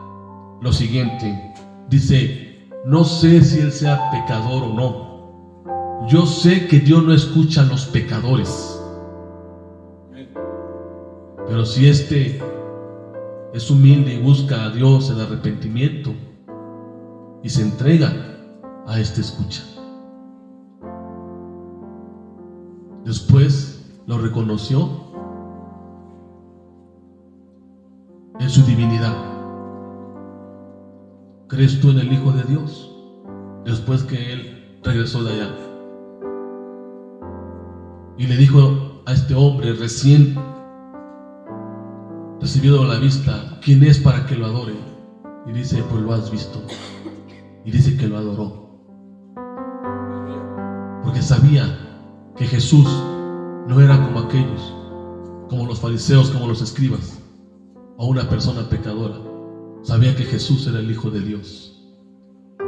lo siguiente, dice: no sé si él sea pecador o no, Yo sé que Dios no escucha a los pecadores, pero si este es humilde y busca a Dios en arrepentimiento y se entrega, a este escucha. Después lo reconoció en su divinidad. ¿Crees tú en el Hijo de Dios? Después que él regresó de allá y le dijo a este hombre recién recibido la vista, ¿quién es para que lo adore? Y dice, pues lo has visto. Y dice que lo adoró, porque sabía que Jesús no era como aquellos, como los fariseos, como los escribas, o una persona pecadora. Sabía que Jesús era el Hijo de Dios,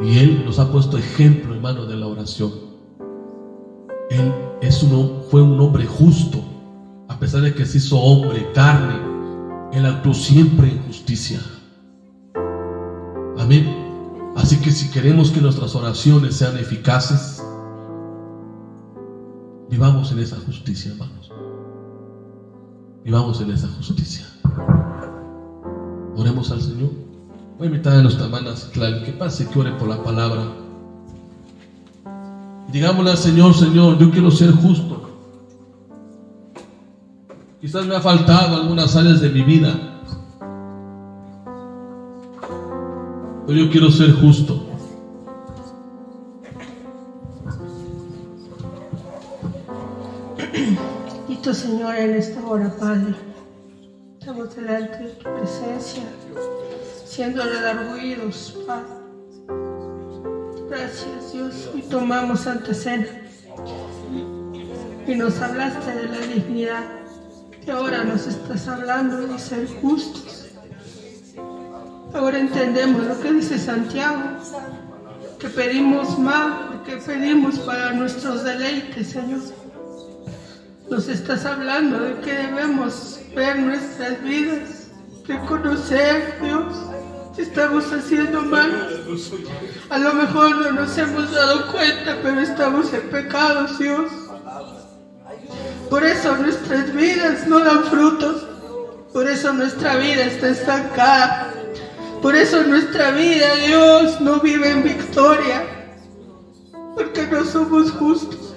y Él nos ha puesto ejemplo, hermano, de la oración. Él fue un hombre justo, a pesar de que se hizo hombre, carne. Él actuó siempre en justicia. Amén. Así que si queremos que nuestras oraciones sean eficaces, vivamos en esa justicia, hermanos. Vivamos en esa justicia. Oremos al Señor. Voy a invitar a nuestra hermana Citlali que pase, que ore por la palabra. Y digámosle al Señor, Señor, yo quiero ser justo. Quizás me ha faltado algunas áreas de mi vida, pero yo quiero ser justo. Bendito Señor, en esta hora, Padre, estamos delante de tu presencia, siendo redarguidos, Padre. Gracias, Dios. Hoy tomamos Santa Cena y nos hablaste de la dignidad, y ahora nos estás hablando de ser justos. Ahora entendemos lo que dice Santiago, que pedimos más porque pedimos para nuestros deleites, Señor. Nos estás hablando de que debemos ver nuestras vidas, reconocer, Dios, si estamos haciendo mal. A lo mejor no nos hemos dado cuenta, pero estamos en pecados, Dios. Por eso nuestras vidas no dan frutos, por eso nuestra vida está estancada. Por eso nuestra vida, Dios, no vive en victoria, porque no somos justos.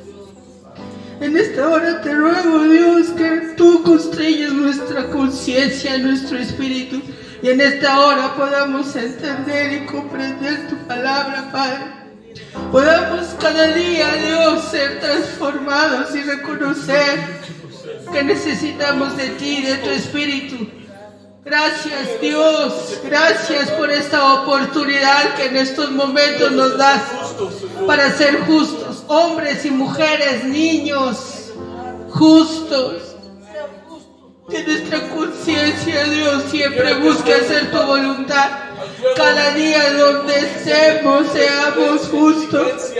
En esta hora te ruego, Dios, que tú construyes nuestra conciencia, nuestro espíritu, y en esta hora podamos entender y comprender tu palabra, Padre. Podamos cada día, Dios, ser transformados y reconocer que necesitamos de ti, de tu espíritu. Gracias, Dios, gracias por esta oportunidad que en estos momentos nos das para ser justos, hombres y mujeres, niños, justos. Que nuestra conciencia, Dios, siempre busque hacer tu voluntad. Cada día donde estemos, seamos justos.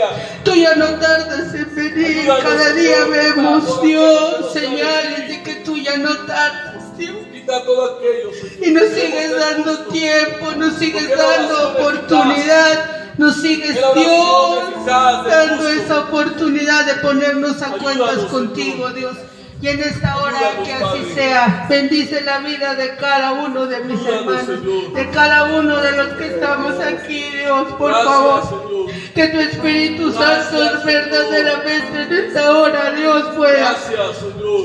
Tú ya no tardas en venir. Cada día vemos, Dios, señales de que tú ya no tardas, Dios. Y nos sigues dando tiempo, nos sigues dando oportunidad, nos sigues, Dios, dando esa oportunidad de ponernos a cuentas contigo, Dios. Y en esta hora que así sea, bendice la vida de cada uno de mis hermanos, de cada uno de los que estamos aquí, Dios, por favor. Que tu Espíritu Santo verdaderamente en esta hora, Dios, pueda,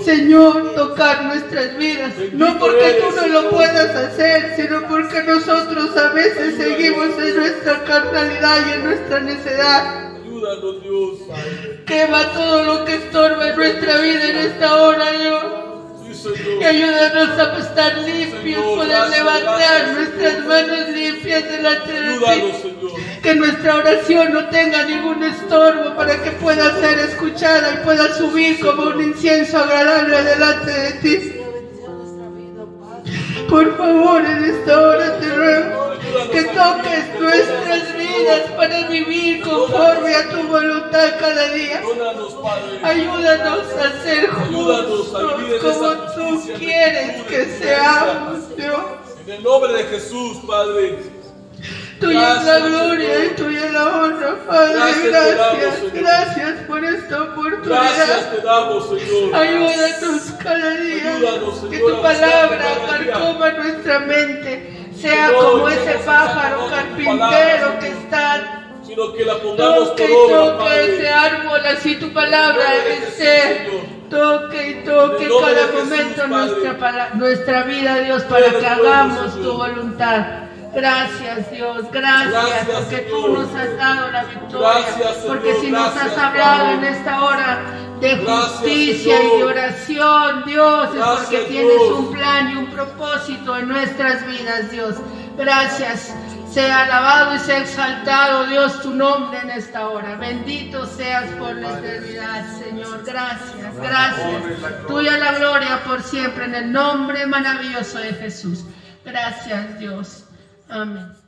Señor, tocar nuestras vidas. No porque tú no lo puedas hacer, sino porque nosotros a veces seguimos en nuestra carnalidad y en nuestra necedad. Dios. Quema todo lo que estorba en nuestra vida en esta hora, Dios. Y ayúdanos a estar limpios, poder levantar nuestras manos limpias delante de ti. Que nuestra oración no tenga ningún estorbo para que pueda ser escuchada y pueda subir como un incienso agradable delante de ti. Por favor, en esta hora te ruego que toques nuestras vidas para vivir conforme a tu voluntad cada día. Ayúdanos a ser justos como tú quieres que seamos, Dios. En el nombre de Jesús, Padre. Tuya es la gloria y tuya es la honra, Padre. Gracias, gracias por esta oportunidad. Gracias te damos, Señor. Ayúdanos cada día. Ayúdanos, Señor, Que tu a palabra buscarte cada día. carcoma nuestra mente. Sea no como estemos ese pájaro buscando tu carpintero palabra, que Señor, está. sino que la pongamos Toque por y obra, toque Padre. ese árbol, así tu palabra En el nombre de debe Jesús, ser. Señor. Toque y toque En el nombre cada de Jesús, momento Padre. nuestra vida, Dios, para Eres que bueno, hagamos Señor. tu voluntad. Gracias, Dios, gracias, Gracias, porque tú Señor. nos has dado la victoria. Gracias, Señor. Porque si nos Gracias, has hablado Padre. en esta hora de Gracias, justicia y Señor. de oración, Dios, es Gracias, porque tienes Dios. un plan y un propósito en nuestras vidas, Dios. Gracias. Sea alabado y sea exaltado, Dios, tu nombre en esta hora. Bendito seas por la eternidad, Señor. Gracias, gracias. Tuya la gloria por siempre en el nombre maravilloso de Jesús. Gracias, Dios. Amén.